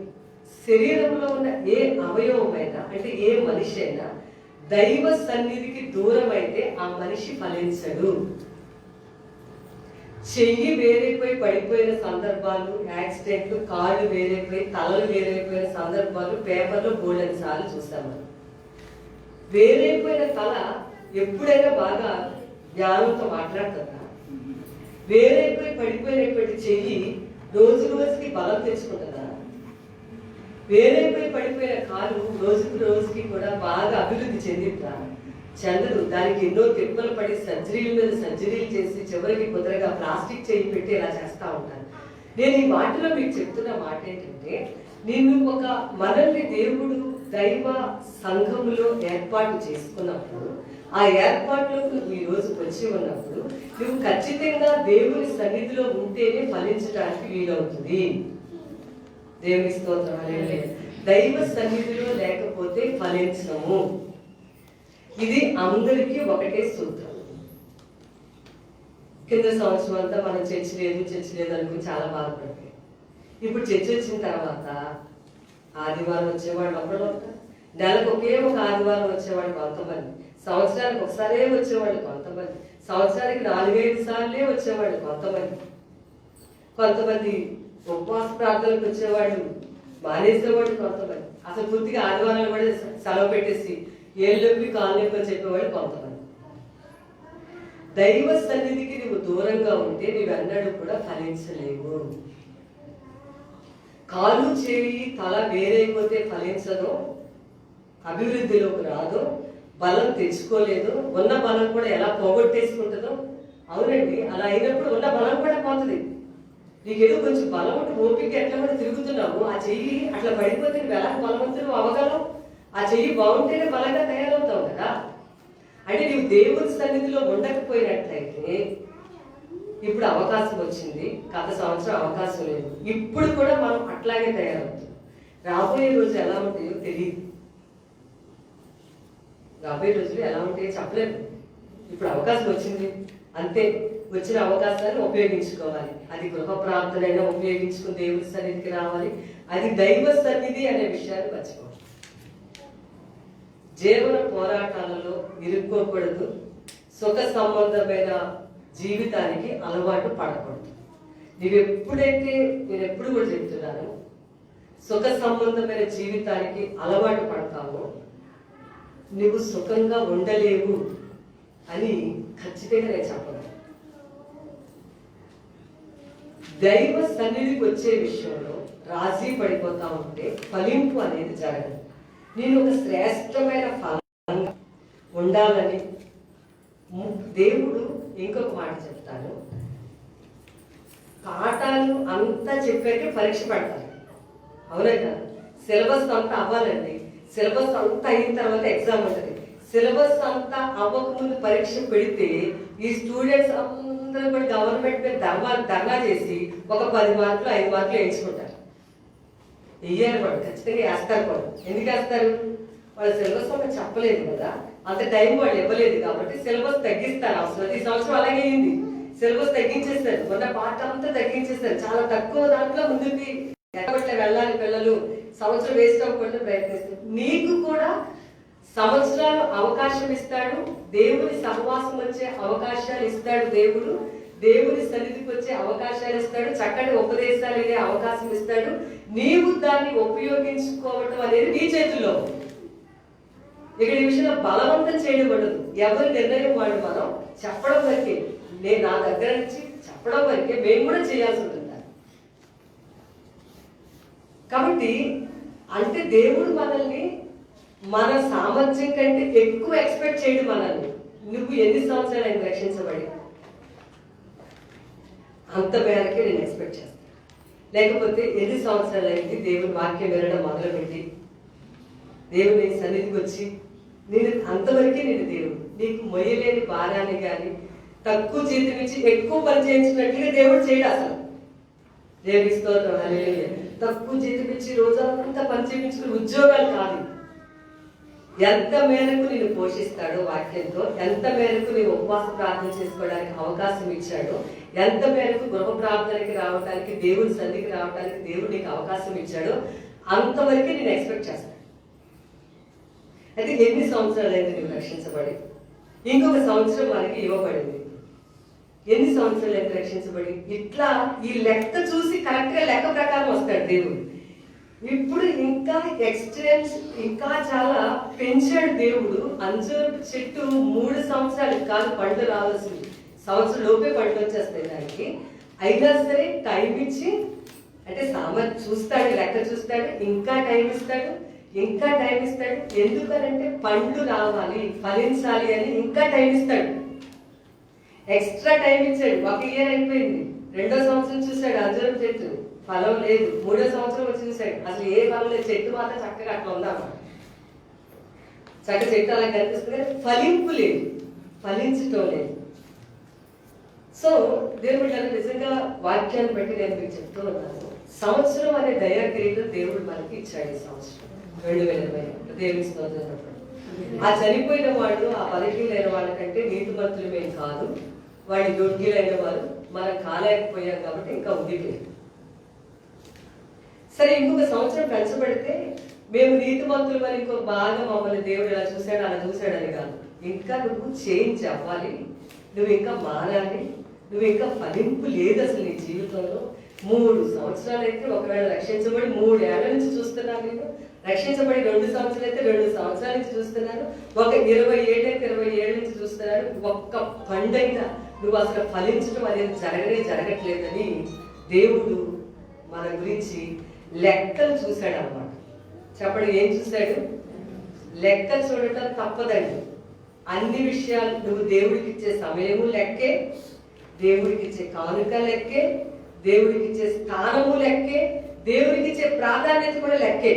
A: శరీరంలో ఉన్న ఏ అవయవమైనా, అంటే ఏ మనిషి అయినా దైవ సన్నిధికి దూరం అయితే ఆ మనిషి ఫలించడు. చెయ్యి వేరైపోయి పడిపోయిన సందర్భాలు, యాక్సిడెంట్లు, కాళ్ళు వేరైపోయి, తలలు వేరైపోయిన సందర్భాలు పేపర్లో బోల్డెన్ సార్లు చూసాము. వేరైపోయిన తల ఎప్పుడైనా బాగా జ్ఞానంతో మాట్లాడుతుందా? వేరైపోయి పడిపోయినటువంటి చెయ్యి రోజు రోజుకి బలం తెచ్చుకుంటుందా? వేరైపోయి పడిపోయిన కాలు రోజుకి రోజుకి కూడా బాగా అభివృద్ధి చెందిద్దా? చెందదు. దానికి ఎన్నో తిప్పలు పడి సర్జరీల మీద సర్జరీలు చేసి చివరికి కుదరగా ప్లాస్టిక్ చేయి పెట్టి ఇలా చేస్తూ ఉంటాను. నేను ఈ మాటలో మీకు చెప్తున్న మాట ఏంటంటే, మనల్ని దేవుడు దైవ సంఘములో ఏర్పాటు చేసుకున్నప్పుడు, ఆ ఏర్పాటులోకి నువ్వు ఈ రోజు వచ్చి ఉన్నప్పుడు నువ్వు ఖచ్చితంగా దేవుని సన్నిధిలో ఉంటేనే ఫలించడానికి వీలవుతుంది. దేవుని స్తోత్రం. దైవ సన్నిధిలో లేకపోతే ఫలించము. ఇది అందరికీ ఒకటే సూత్రం. కింద సంవత్సరం అంతా మనం చర్చ లేదు అనుకుని చాలా బాధపడతాయి. ఇప్పుడు చర్చ వచ్చిన తర్వాత ఆదివారం వచ్చేవాళ్ళు ఒకళ్ళు ఉంటారు, నెలకు ఒకే ఒక ఆదివారం వచ్చేవాళ్ళు కొంతమంది, సంవత్సరానికి ఒకసారే వచ్చేవాళ్ళు కొంతమంది, సంవత్సరానికి 4-5 సార్లే వచ్చేవాళ్ళు కొంతమంది ఉపవాస ప్రార్థనలకు వచ్చేవాళ్ళు మానేసేవాళ్ళు కొంతమంది, అసలు పూర్తిగా ఆదివారాలు కూడా సెలవు పెట్టేసి ఏళ్ళొప్పి కాళ్ళొప్పి అని చెప్పేవాళ్ళు కొంతమంది. దైవ సన్నిధికి నువ్వు దూరంగా ఉంటే నువ్వెన్నడూ కూడా ఫలించలేవు. కాలు చేయి తల వేరైపోతే ఫలించదు, అభివృద్ధిలోకి రాదు, బలం తెచ్చుకోలేదు, ఉన్న బలం కూడా ఎలా పోగొట్టేసుకుంటుందో. అవునండి, అలా అయినప్పుడు ఉన్న బలం కూడా పోతుంది. నీకేదో కొంచెం బలం ఉంటే ఓపిక ఎట్లా కూడా తిరుగుతున్నావు, ఆ చెయ్యి అట్లా పడిపోతే నువ్వు ఎలా బలవంతులు అవ్వగలవు? ఆ చెయ్యి బాగుంటేనే బలంగా తయారవుతావు కదా. అంటే నువ్వు దేవుని సన్నిధిలో ఉండకపోయినట్లయితే, ఇప్పుడు అవకాశం వచ్చింది, గత సంవత్సరం అవకాశం లేదు, ఇప్పుడు కూడా మనం అట్లాగే తయారవుతాం. రాబోయే రోజులు ఎలా ఉంటాయో తెలియదు, రాబోయే రోజులు ఎలా ఉంటాయో చెప్పలేదు. ఇప్పుడు అవకాశం వచ్చింది అంతే, వచ్చిన అవకాశాన్ని ఉపయోగించుకోవాలి. అది గృహ ప్రార్థనైనా ఉపయోగించుకుని దేవుని సన్నిధికి రావాలి. అది దైవ సన్నిధి అనే విషయాన్ని మర్చిపోవాలి. జీవన పోరాటాలలో ఇరుక్కోకూడదు, సుఖ సంబంధమైన జీవితానికి అలవాటు పడకూడదు. నేను ఎప్పుడు కూడా చెప్తున్నాను, సుఖ సంబంధమైన జీవితానికి అలవాటు పడతావు, నువ్వు సుఖంగా ఉండలేవు అని ఖచ్చితంగా నేను చెప్పను. దైవ సన్నిధికి వచ్చే విషయంలో రాజీ పడిపోతా ఉంటే ఫలింపు అనేది జరగదు. నేను ఒక శ్రేష్టమైన ఫలంగా ఉండాలని దేవుడు ఇంకొక మాట చెప్తాను, పాఠాలు అంతా చెప్పాక పరీక్ష పెడతారు. అవునా కదా? సిలబస్ అంతా అవ్వాలండి. సిలబస్ అంతా అయిన తర్వాత ఎగ్జామ్ ఉంటుంది. సిలబస్ అంతా అవ్వకముందు పరీక్ష పెడితే ఈ స్టూడెంట్స్ అందరూ కూడా గవర్నమెంట్ మీద ధర్నా చేసి ఒక 10 మార్కులు 5 మార్కులు వేయించుకుంటారు. వెయ్యాలి కూడా, ఖచ్చితంగా వేస్తారు కూడా. ఎందుకు వేస్తారు? వాళ్ళ సిలబస్ వాళ్ళకి చెప్పలేదు కదా, అంత టైం వాళ్ళు ఇవ్వలేదు కాబట్టి సిలబస్ తగ్గిస్తారు. అవసరం ఈ సంవత్సరం అలాగే అయింది, సిలబస్ తగ్గించేస్తారు. మొన్న పాట అంతా తగ్గించేస్తారు. చాలా తక్కువ దాంట్లో ముందుకి వెళ్ళాలి పిల్లలు, సంవత్సరం వేస్ట్ అవ్వకుండా ప్రయత్నిస్తారు. నీకు కూడా సంవత్సరాలు అవకాశం ఇస్తాడు దేవుని, సహవాసం వచ్చే అవకాశాలు ఇస్తాడు దేవుడు, దేవుని సన్నిధికి వచ్చే అవకాశాలు ఇస్తాడు, చక్కటి ఉపదేశాలు ఇదే అవకాశం ఇస్తాడు. నీవు దాన్ని ఉపయోగించుకోవటం అనేది నీ చేతుల్లో. ఇక్కడ ఈ విషయంలో బలవంతం చేయబడదు. ఎవరి నిర్ణయం వాళ్ళు మనం చెప్పడం వరకే. నేను నా దగ్గర నుంచి చెప్పడం వరకే, మేము కూడా చేయాల్సి ఉంటుంది. కాబట్టి అంటే దేవుడు మనల్ని మన సామర్థ్యం కంటే ఎక్కువ ఎక్స్పెక్ట్ చేయడు మనల్ని. నువ్వు ఎన్ని సంవత్సరాలు ఆయన రక్షించబడి అంత మేరకే నేను ఎక్స్పెక్ట్ చేస్తాను. లేకపోతే ఎన్ని సంవత్సరాలు అయింది దేవుని వాక్యం వినడం మొదలుపెట్టి దేవుని సన్నిధికి వచ్చి నేను అంతవరకే నేను దేవుడు నీకు మొయ్యలేని భారాన్ని కానీ తక్కువ జీతం ఇచ్చి ఎక్కువ పని చేయించినట్లుగా దేవుడు చేయడు అసలు. దేవుడికి స్తోత్రం, హల్లెలూయా. తక్కువ జీతం ఇచ్చి రోజంతా పని చేయించుకుని ఉద్యోగాలు కాదు. ఎంత మేరకు నేను పోషిస్తాడో వాక్యంతో, ఎంత మేరకు నేను ఉపవాస ప్రార్థన చేసుకోవడానికి అవకాశం ఇచ్చాడో, ఎంత మేరకు గృహ ప్రార్థనకి రావడానికి, దేవుడి సన్నిధికి రావడానికి దేవుడు నీకు అవకాశం ఇచ్చాడో అంతవరకే నేను ఎక్స్పెక్ట్ చేస్తాను. అయితే ఎన్ని సంవత్సరాలు అయితే నువ్వు రక్షించబడి, ఇంకొక సంవత్సరం మనకి ఇవ్వబడింది. ఎన్ని సంవత్సరాలు అయితే రక్షించబడి, ఇట్లా ఈ లెక్క చూసి కరెక్ట్ గా లెక్క ప్రకారం వస్తాడు దేవుడు. ఇప్పుడు ఇంకా ఎక్స్టెన్స్ ఇంకా చాలా పెంచాడు దేవుడు. అంజూరు చెట్టు 3 సంవత్సరాలు కాదు పండు రావాల్సింది, సంవత్సరం లోపే పండు వచ్చేస్తాయి దానికి. అయినా సరే టైం ఇచ్చి, అంటే సామర్థ్యం చూస్తాడు, లెక్క చూస్తాడు, ఇంకా టైం ఇస్తాడు, ఇంకా టైం ఇస్తాడు. ఎందుకనంటే పండు రావాలి, ఫలించాలి అని ఇంకా టైం ఇస్తాడు. ఎక్స్ట్రా టైం ఇచ్చాడు. 1 ఇయర్ అయిపోయింది, 2వ సంవత్సరం చూశాడు అంజూరం చెట్టు, ఫలం లేదు. 3వ సంవత్సరం వచ్చి చూశాడు, అసలు ఏ ఫలం లేదు, చెట్టు మాత్రం చక్కగా అట్లా ఉందామా, చక్క చెట్టు అలా కనిపిస్తుంది, ఫలింపు లేదు, ఫలించటం లేదు. సో దేవుడు నిజంగా వాక్యాన్ని బట్టి నేను మీకు చెప్తూ ఉన్నాను. సంవత్సరం అనే దయా కిరీటం దేవుడు మనకి ఇచ్చాడు. ఈ సంవత్సరం 2020 దేవుని స్తోత్రం. ఆ చనిపోయిన వాళ్ళు, ఆ బలహీనైన వాళ్ళకంటే నీతిమంతులమేం కాదు, వాళ్ళు యోగ్యులైన వారు. మనం కాలేకపోయాం కాబట్టి ఇంకా ఉండిపోయాం. సరే, ఇంకొక సంవత్సరం పెంచబడితే మేము నీతిమంతులు మరి ఇంకో బాగా మమ్మల్ని దేవుడు ఇలా చూశాడు అలా చూశాడని కాదు, ఇంకా నువ్వు చేంజ్ అవ్వాలి, నువ్వు ఇంకా మారాలి, నువ్వు ఇంకా ఫలింపు లేదు అసలు నీ జీవితంలో. 3 సంవత్సరాలు అయితే ఒకవేళ రక్షించబడి 3 ఏళ్ల నుంచి చూస్తున్నాను నేను, రక్షించబడి 2 సంవత్సరాలు అయితే 2 సంవత్సరాల నుంచి చూస్తున్నాను, ఒక 20 ఏళ్ళు అయితే 20 ఏళ్ళ నుంచి చూస్తున్నాను. ఒక్క పండైనా నువ్వు అసలు ఫలించడం అనేది జరగట్లేదని దేవుడు మన గురించి లెక్కలు చూశాడు అన్నమాట. చెప్పండి, ఏం చూశాడు? లెక్కలు చూడటం తప్పదండి. అన్ని విషయాలు నువ్వు దేవుడికి ఇచ్చే సమయము లెక్కే, దేవుడికి ఇచ్చే కానుక లెక్కే, దేవుడికి ఇచ్చే స్థానము లెక్కే, దేవుడికి ఇచ్చే ప్రాధాన్యత కూడా లెక్కే.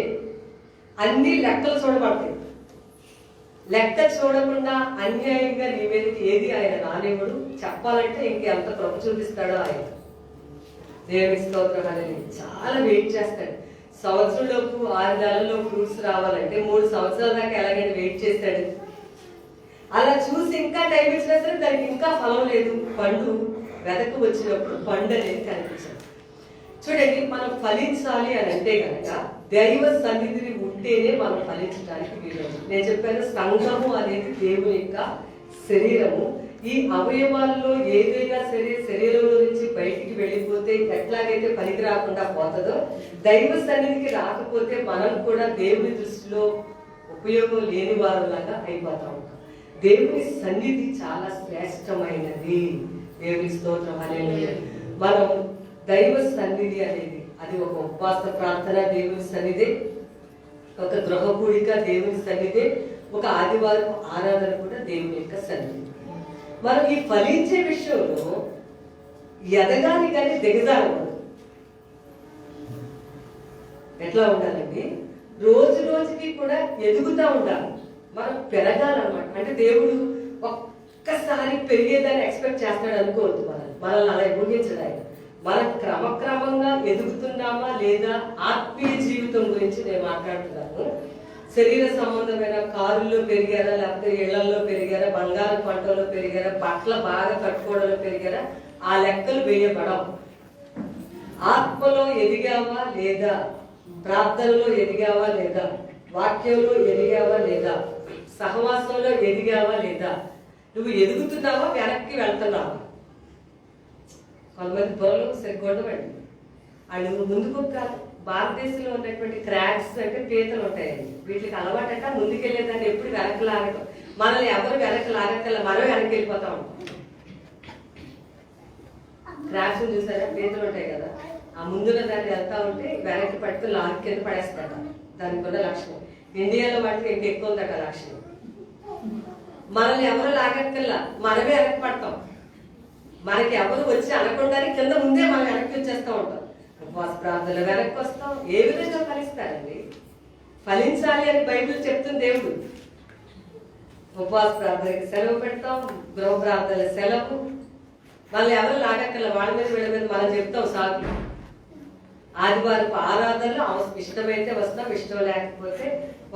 A: అన్ని లెక్కలు చూడబడతాయి. లెక్క చూడకుండా అన్యాయంగా నీ మీదకి ఏది ఆయన రానివ్వడు. చెప్పాలంటే ఇంకెంత ప్రభు చూపిస్తాడో ఆయన. దేవుని స్తోత్రం అనేది చాలా వెయిట్ చేస్తాడు. సంవత్సరంలోపు 6 నెలల్లో ఫ్రూట్స్ రావాలంటే 3 సంవత్సరాల దాకా ఎలాగైనా వెయిట్ చేస్తాడు. అలా చూసి ఇంకా టైం ఇచ్చినా సరే దానికి ఇంకా ఫలం లేదు. పండు వెదకు వచ్చినప్పుడు పండు అనేది కనిపించదు. చూడండి, మనం ఫలించాలి అని అంటే కనుక దైవ సన్నిధిని ఉంటేనే మనం ఫలించడానికి వీలు. నేను చెప్పాను, సంఘము అనేది దేవుని యొక్క శరీరము. ఈ అవయవాల్లో ఏదైనా సరే శరీరంలో నుంచి బయటికి వెళ్ళిపోతే ఎట్లాగైతే పనికి రాకుండా పోతుందో, దైవ సన్నిధికి రాకపోతే మనం కూడా దేవుని దృష్టిలో ఉపయోగం లేని వారులాగా అయిపోతా ఉంటాం. దేవుని సన్నిధి చాలా శ్రేష్టమైనది. దేవుని స్తోత్రం అనేది మనం దైవ సన్నిధి అనేది అది ఒక ఉపవాస ప్రార్థన దేవుని సన్నిధి, ఒక గృహ కూడిక దేవుని సన్నిధి, ఒక ఆదివారం ఆరాధన కూడా దేవుని యొక్క సన్నిధి. మనం ఈ ఫలించే విషయంలో ఎదగాలి కానీ దిగజారకూడదు. ఎట్లా ఉండాలండి? రోజు రోజుకి కూడా ఎదుగుతూ ఉండాలి. మనం పెరగాలన్నమాట. అంటే దేవుడు ఒక్కసారి పెరిగేదాన్ని ఎక్స్పెక్ట్ చేస్తాడు అనుకోవద్దు. మనల్ని అలా ఊహించడానికి మనం క్రమక్రమంగా ఎదుగుతున్నామా లేదా ఆత్మీయ జీవితం గురించి నేను మాట్లాడుతున్నాను. శరీర సంబంధమైన కారుల్లో పెరిగారా, లేకపోతే ఇళ్లలో పెరిగారా, బంగారం పంటలో పెరిగారా, బట్టలు బాగా కట్టుకోవడంలో పెరిగారా, ఆ లెక్కలు వేయబడవు. ఆత్మలో ఎదిగావా లేదా, ప్రార్థనలో ఎదిగావా లేదా, వాక్యంలో ఎదిగావా లేదా, సహవాసంలో ఎదిగావా లేదా, నువ్వు ఎదుగుతున్నావా వెనక్కి వెళ్తున్నావా? కొంతమంది పొరలు సరిగొడవండి వాళ్ళు ముందుకు కాదు. భారతదేశంలో ఉన్నటువంటి క్రాక్స్ అంటే పీతలు ఉంటాయండి. వీటికి అలవాటంట ముందుకెళ్ళేదాన్ని ఎప్పుడు వెనక్కి లాగటం. మనల్ని ఎవరు వెనక్కి లాగక్కల, మనం వెనక్కి వెళ్ళిపోతా ఉంటాం. క్రాక్స్ చూసారా, పీతలు ఉంటాయి కదా, ఆ ముందున్న దాన్ని వెళ్తా ఉంటే వెనక్కి పట్టుకుని లాగి కింద పడేస్తాడ. దానికి ఉన్న లక్షణం ఇండియాలో వాటికి ఇంకా ఎక్కువ ఉందట లక్షణం. మనల్ని ఎవరు లాగక్కల్లా, మనమే వెనక్కి పడతాం. మనకి ఎవరు వచ్చి అనకుండానే కింద ముందే మనం వెనక్కి వచ్చేస్తూ ఉంటాం. ఉపవాస ప్రార్థనలు వెనక్కి వస్తాం. ఏ విధంగా ఫలిస్తారండి? ఫలించాలి అని బైబిల్ చెప్తుంది దేవుడు. ఉపవాస ప్రార్థనకి సెలవు పెడతాం, గృహ ప్రార్థనల సెలవు. వాళ్ళు ఎవరు లాగక్కల, వాళ్ళ మీద వీళ్ళ మీద మనం చెప్తాం సాగులు. ఆదివారం ఆరాధనలు ఇష్టమైతే వస్తాం, ఇష్టం లేకపోతే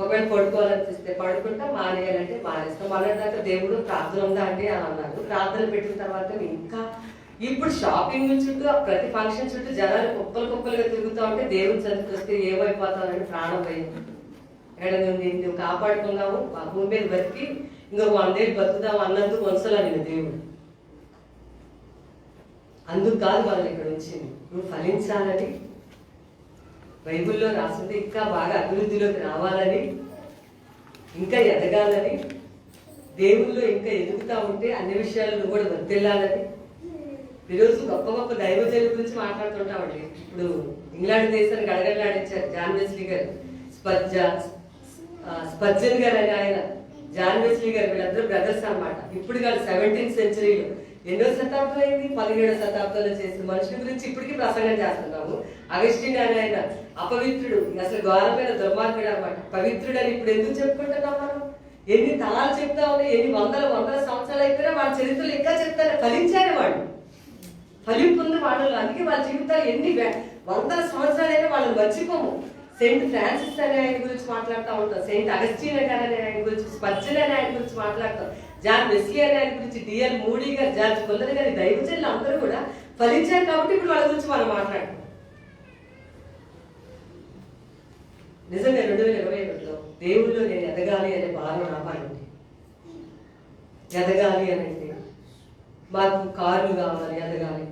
A: ఒకవేళ పడుకోవాలనిపిస్తే పడుకుంటాం, మానేయాలంటే మానేస్తాం. మొన్నటిదాకా దేవుడు ప్రార్థన ఉందా అండి అని అన్నారు. ప్రార్థన పెట్టిన తర్వాత ఇంకా ఇప్పుడు షాపింగ్ చుట్టూ ప్రతి ఫంక్షన్ చుట్టూ జనాలు కుప్పలుగా తిరుగుతూ ఉంటే దేవుని సన్నిధికి వస్తే ఏమైపోతామని ప్రాణం పోయింది. ఎక్కడ నువ్వు కాపాడుకున్నావు, ఆ భూమి మీద బతికి ఇంకొక 100 ఏళ్ళు బతుకుదాం అన్నందుకు వంచలా నేను దేవుడు. అందుకు కాదు మనం ఇక్కడ వచ్చింది. నువ్వు ఫలించాలని బైబిల్లో రాసింది, ఇంకా బాగా అభివృద్ధిలోకి రావాలని, ఇంకా ఎదగాలని, దేవుల్లో ఇంకా ఎదుగుతా ఉంటే అన్ని విషయాలు నువ్వు కూడా వర్తిల్లాలని. ఈరోజు గొప్ప గొప్ప దైవజనుల గురించి మాట్లాడుతుంటామండి. ఇప్పుడు ఇంగ్లాండ్ దేశానికి గడగడలాడించారు జాన్ వెస్లీ గారు, స్పర్జన్ గారు అని ఆయన, జాన్ వెస్లీ గారు, వీళ్ళందరూ బ్రదర్స్ అన్నమాట. ఇప్పుడు కాదు 17th సెంచరీలో, ఎన్నో శతాబ్దం అయింది, 17వ శతాబ్దంలో చేసిన మనుషుల గురించి ఇప్పటికీ ప్రసంగం చేస్తున్నాము. అగస్టిన్ అని ఆయన అపవిత్రుడు, అసలు ఘోరమైన దుర్మార్గుడు అనమాట. పవిత్రుడు అని ఇప్పుడు ఎందుకు చెప్పుకుంటున్నాం మనం? ఎన్ని తలాలు చెప్తా ఉన్నాయి, ఎన్ని వందల సంవత్సరాలు అయిపోయినా వాళ్ళ చరిత్రలు ఇంకా చెప్తారు. ఫలించారు వాళ్ళు, ఫలింపుంది వాళ్ళు. అందుకే వాళ్ళ జీవితాలు ఎన్ని వందల సంవత్సరాలైనా వాళ్ళని మర్చిపోము. సెయింట్ ఫ్రాన్సిస్ అనే ఆయన గురించి మాట్లాడుతూ ఉంటాం, సెయింట్ అగస్టిన్ అనే ఆయన గురించి, స్పర్జన్ అనే ఆయన గురించి మాట్లాడతాం, జాన్ వెస్లీ అనే ఆయన గురించి, డిఎల్ మూడీ గారు, జార్జ్ కొల్లర్ గారి, దైవజనులు అందరూ కూడా ఫలించారు. కాబట్టి ఇప్పుడు వాళ్ళ గురించి మనం మాట్లాడతాం. నిజంగా 2021లో దేవుళ్ళు నేను ఎదగాలి అనే భావన రావాలండి. ఎదగాలి అనండి, మాకు కార్లు కావాలి, ఎదగాలి.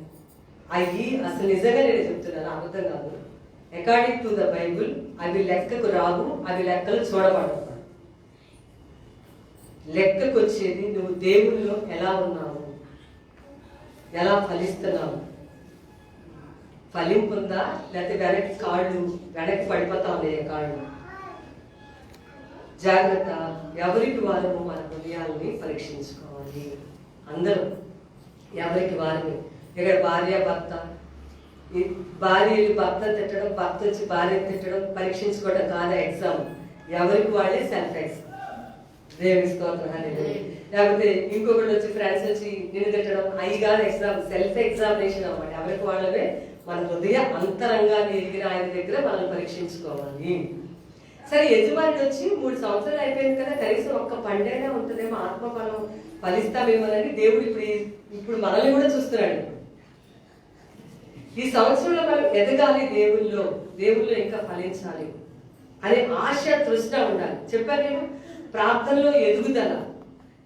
A: అవి అసలు నిజంగా నేను చెప్తున్నాను, అబద్ధం కాదు. అకార్డింగ్ టు ద బైబుల్ అవి లెక్కకు రావు, అవి లెక్కలు చూడబడవు. లెక్కకు వచ్చేది నువ్వు దేవుల్లో ఎలా ఉన్నావు, ఎలా ఫలిస్తున్నావు. ఫలింపుందా లేకపోతే వెనక్కి కాళ్ళు వెనక్కి పడిపోతా ఉన్నాయి కాళ్ళు. జాగ్రత్త, ఎవరికి వారు మన హృదయాల్ని పరీక్షించుకోవాలి. అందరూ ఎవరికి వారిని. ఇక్కడ భార్య భర్త, భార్యలు భర్తను తిట్టడం, భర్త వచ్చి భార్యను తిట్టడం పరీక్షించుకోవడం కాదా ఎగ్జామ్. ఎవరికి వాళ్ళే సెల్ఫ్ ఎగ్జామ్. దేవుని స్తోత్రం. లేకపోతే ఇంకొకటి వచ్చి ఫ్రెండ్స్ వచ్చి నిన్ను తిట్టడం, అవి కాదు ఎగ్జామ్, సెల్ఫ్ ఎగ్జామినేషన్ అన్నమాట. ఎవరికి వాళ్ళవే మన హృదయ అంతరంగాన్ని ఎదిగిన ఆయన దగ్గర మనం పరీక్షించుకోవాలి. సరే, యజమాని వచ్చి 3 సంవత్సరాలు అయిపోయింది కదా, కనీసం ఒక్క పండైనా ఉంటుందేమో, ఆత్మఫలం ఫలిస్తామేమోనని దేవుడు ఇప్పుడు మనల్ని కూడా చూస్తున్నాడు. ఈ సంవత్సరంలో మనం ఎదగాలి, దేవుల్లో ఇంకా ఫలించాలి అనే ఆశ తృష్ణ ఉండాలి. చెప్పాను నేను, ప్రార్థనలో ఎదుగుదల,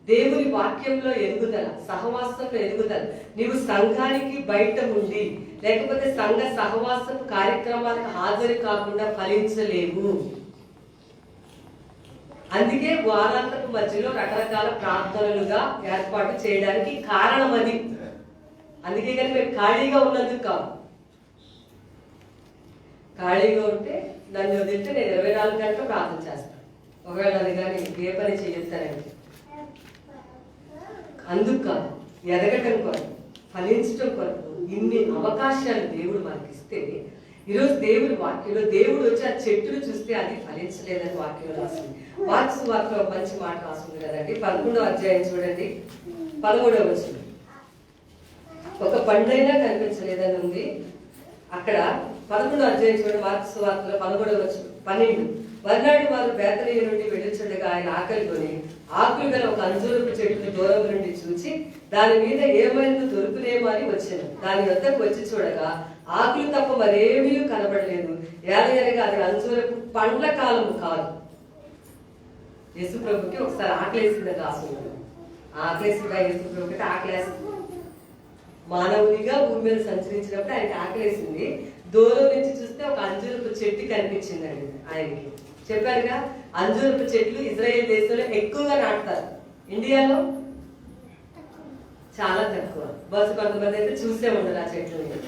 A: దేవుని వాక్యంలో ఎదుగుదల, సహవాసంలో ఎదుగుదల. నీవు సంఘానికి బయట ఉండి లేకపోతే సంఘ సహవాసం కార్యక్రమాలకు హాజరు కాకుండా ఫలించలేవు. అందుకే వారాంతపు మధ్యలో రకరకాల ప్రార్థనలుగా ఏర్పాటు చేయడానికి కారణం అది. అందుకే కానీ మేము ఖాళీగా ఉన్నందుకు కాదు. ఖాళీగా ఉంటే నన్ను వదిలితే నేను 24 గంటలు ప్రార్థన చేస్తాను. ఒకవేళ అది కానీ ఏ పని చేయొస్తానండి. అందుకు కాదు, ఎదగటం కొరకు, ఫలించటం కొరకు ఇన్ని అవకాశాలు దేవుడు మనకిస్తే, ఈరోజు దేవుడి వాక్యంలో దేవుడు వచ్చి ఆ చెట్టును చూస్తే అది ఫలించలేదని వాక్యంలో రాసింది. మార్క్స్ వాక్యంలో మంచి మాట రాసింది కదండి. 11వ అధ్యాయం చూడండి, 13వ వచనం. ఒక పండైనా కనిపించలేదని ఉంది. అక్కడ 11వ అధ్యాయం చూడండి, మార్క్స్ వార్తలో 13వ వచనం. 12 మర్నాడు వారు బేతనీయ నుండి వెళ్ళుచుండగా ఆయన ఆకలి కొని ఆకులు గల ఒక అంజూరపు చెట్టును దూరం నుండి చూచి దాని మీద ఏమైనా దొరుకునేమో అని వచ్చాను. దాని వద్దకు వచ్చి చూడగా ఆకులు తప్ప మరేమీ కనబడలేదు. ఏదైనా అది అంజూరపు పండ్ల కాలము కాదు. యేసు ప్రభుకి ఒకసారి ఆకలేసిందని రాసుకున్నాడు. ఆకలేసిందా యేసు ప్రభుకి? ఆకలేస్తుంది. మానవునిగా భూమి మీద సంచరించినప్పుడు ఆయనకి ఆకలేసింది. దూరం నుంచి చూస్తే ఒక అంజూరపు చెట్టు కనిపించిందండి ఆయనకి. చెప్పారుగా, అంజూరపు చెట్లు ఇజ్రాయెల్ దేశంలో ఎక్కువగా నాటుతారు, ఇండియాలో చాలా తక్కువ. బస్సు కొంతమంది అయితే చూసే ఉండరు ఆ చెట్లని.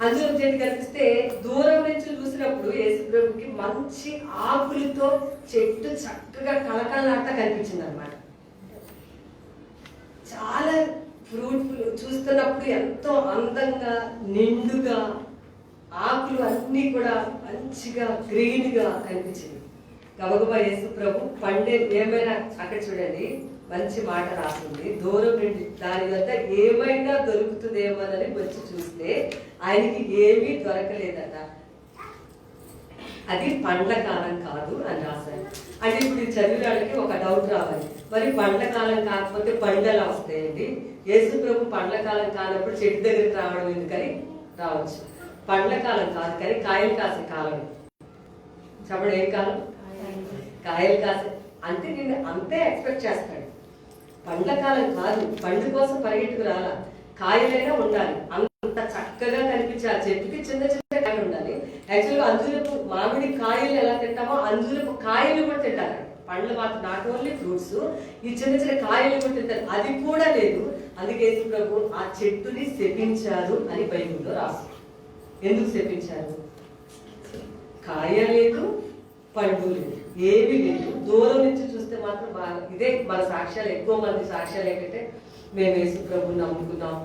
A: అంజూరపు చెట్టు కనిపిస్తే దూరం నుంచి చూసినప్పుడు యేసు ప్రభుకి మంచి ఆకులతో చెట్టు చక్కగా కళకళలాడుతా కనిపించింది అనమాట. చాలా ఫ్రూట్ఫుల్, చూస్తున్నప్పుడు ఎంతో అందంగా నిండుగా ఆకులు అన్నీ కూడా మంచిగా గ్రీన్ గా కనిపించింది. గబగబా యేసు ప్రభు పండే ఏమైనా, అక్కడ చూడండి మంచి మాట రాసింది, దూరం నుండి దాని వద్ద ఏమైనా దొరుకుతుందేమోనని వచ్చి చూస్తే ఆయనకి ఏమీ దొరకలేదట. అది పండ్ల కాలం కాదు అని రాశారు. అంటే ఇప్పుడు చదివినాడికి ఒక డౌట్ రావాలి, మరి పండ్ల కాలం కాకపోతే పండ్లు ఎలా వస్తాయండి? యేసు ప్రభు పండ్ల కాలం కానప్పుడు చెట్టు దగ్గరికి రావడం ఎందుకని? రావచ్చు. పండ్ల కాలం కాదు కానీ కాయలు కాసే కాలం. చెప్పండి, ఏం కాలం? కాయలు కాసే. అంటే నేను అంతే ఎక్స్పెక్ట్ చేస్తాడు. పండ్ల కాలం కాదు, పండు కోసం పరిగెట్టుకు రాలా, కాయలైనా ఉండాలి. అంత చక్కగా కనిపించే ఆ చెట్టుకి చిన్న చిన్న కాయలు ఉండాలి. యాక్చువల్గా అంజూరపు మామిడి కాయలు ఎలా తింటామో అంజూరపు కాయలు కూడా తింటారు. పండ్లు మాత్రం నాట్ ఓన్లీ ఫ్రూట్స్, ఈ చిన్న చిన్న కాయలు కూడా తింటారు. అది కూడా లేదు. అందుకే యేసు ప్రభు ఆ చెట్టుని శపించారు అని బైబిల్లో రాసు. ఎందుకు శపించారు? కాయ లేదు, పండు లేదు, ఏమీ లేదు. దూరం నుంచి చూస్తే మాత్రం బాగా. ఇదే మన సాక్ష్యాలు. ఎక్కువ మంది సాక్ష్యాలు ఏంటంటే, మేము యేసు ప్రభుని నమ్ముకున్నాం,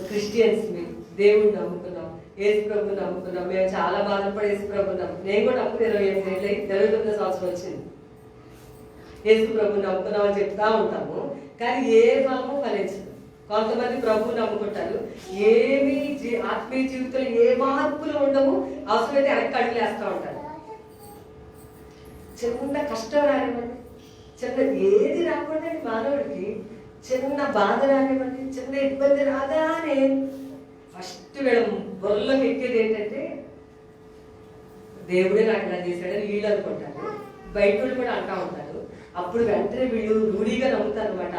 A: క్రిస్టియన్స్ మేము దేవుడిని నమ్ముకున్నాం, యేసు ప్రభుని నమ్ముకున్నాం, మేము చాలా బాధపడి యేసు ప్రభుని నమ్ముకున్నాం. నేను కూడా నమ్ముకుని 28 ఏళ్ళై 29వ సంవత్సరం వచ్చింది. యేసు ప్రభుని నమ్ముకున్నాం అని చెప్తా ఉంటాము, కానీ ఏ ఫలము ఫలించదు. కొంతమంది ప్రభువు నమ్ముకుంటారు, ఏమి ఆత్మీయ జీవితంలో ఏ మార్పులు ఉండవు, అవసరమైతే వెనక్కి అడుగులు వేస్తూ ఉంటారు. చిన్న కష్టం రానివ్వండి, చిన్న ఏది రాకుండా మానవుడికి చిన్న బాధ రానివ్వండి, చిన్న ఇబ్బంది రాగానే ఫస్ట్ వీళ్ళ బుర్రలోకి ఎక్కేది ఏంటంటే దేవుడే నాకు ఇలా చేశాడని వీళ్ళు అనుకుంటారు. బయట వాళ్ళు కూడా అంటూ ఉంటారు. అప్పుడు వెంటనే వీళ్ళు రూఢీగా నమ్ముతారు అనమాట.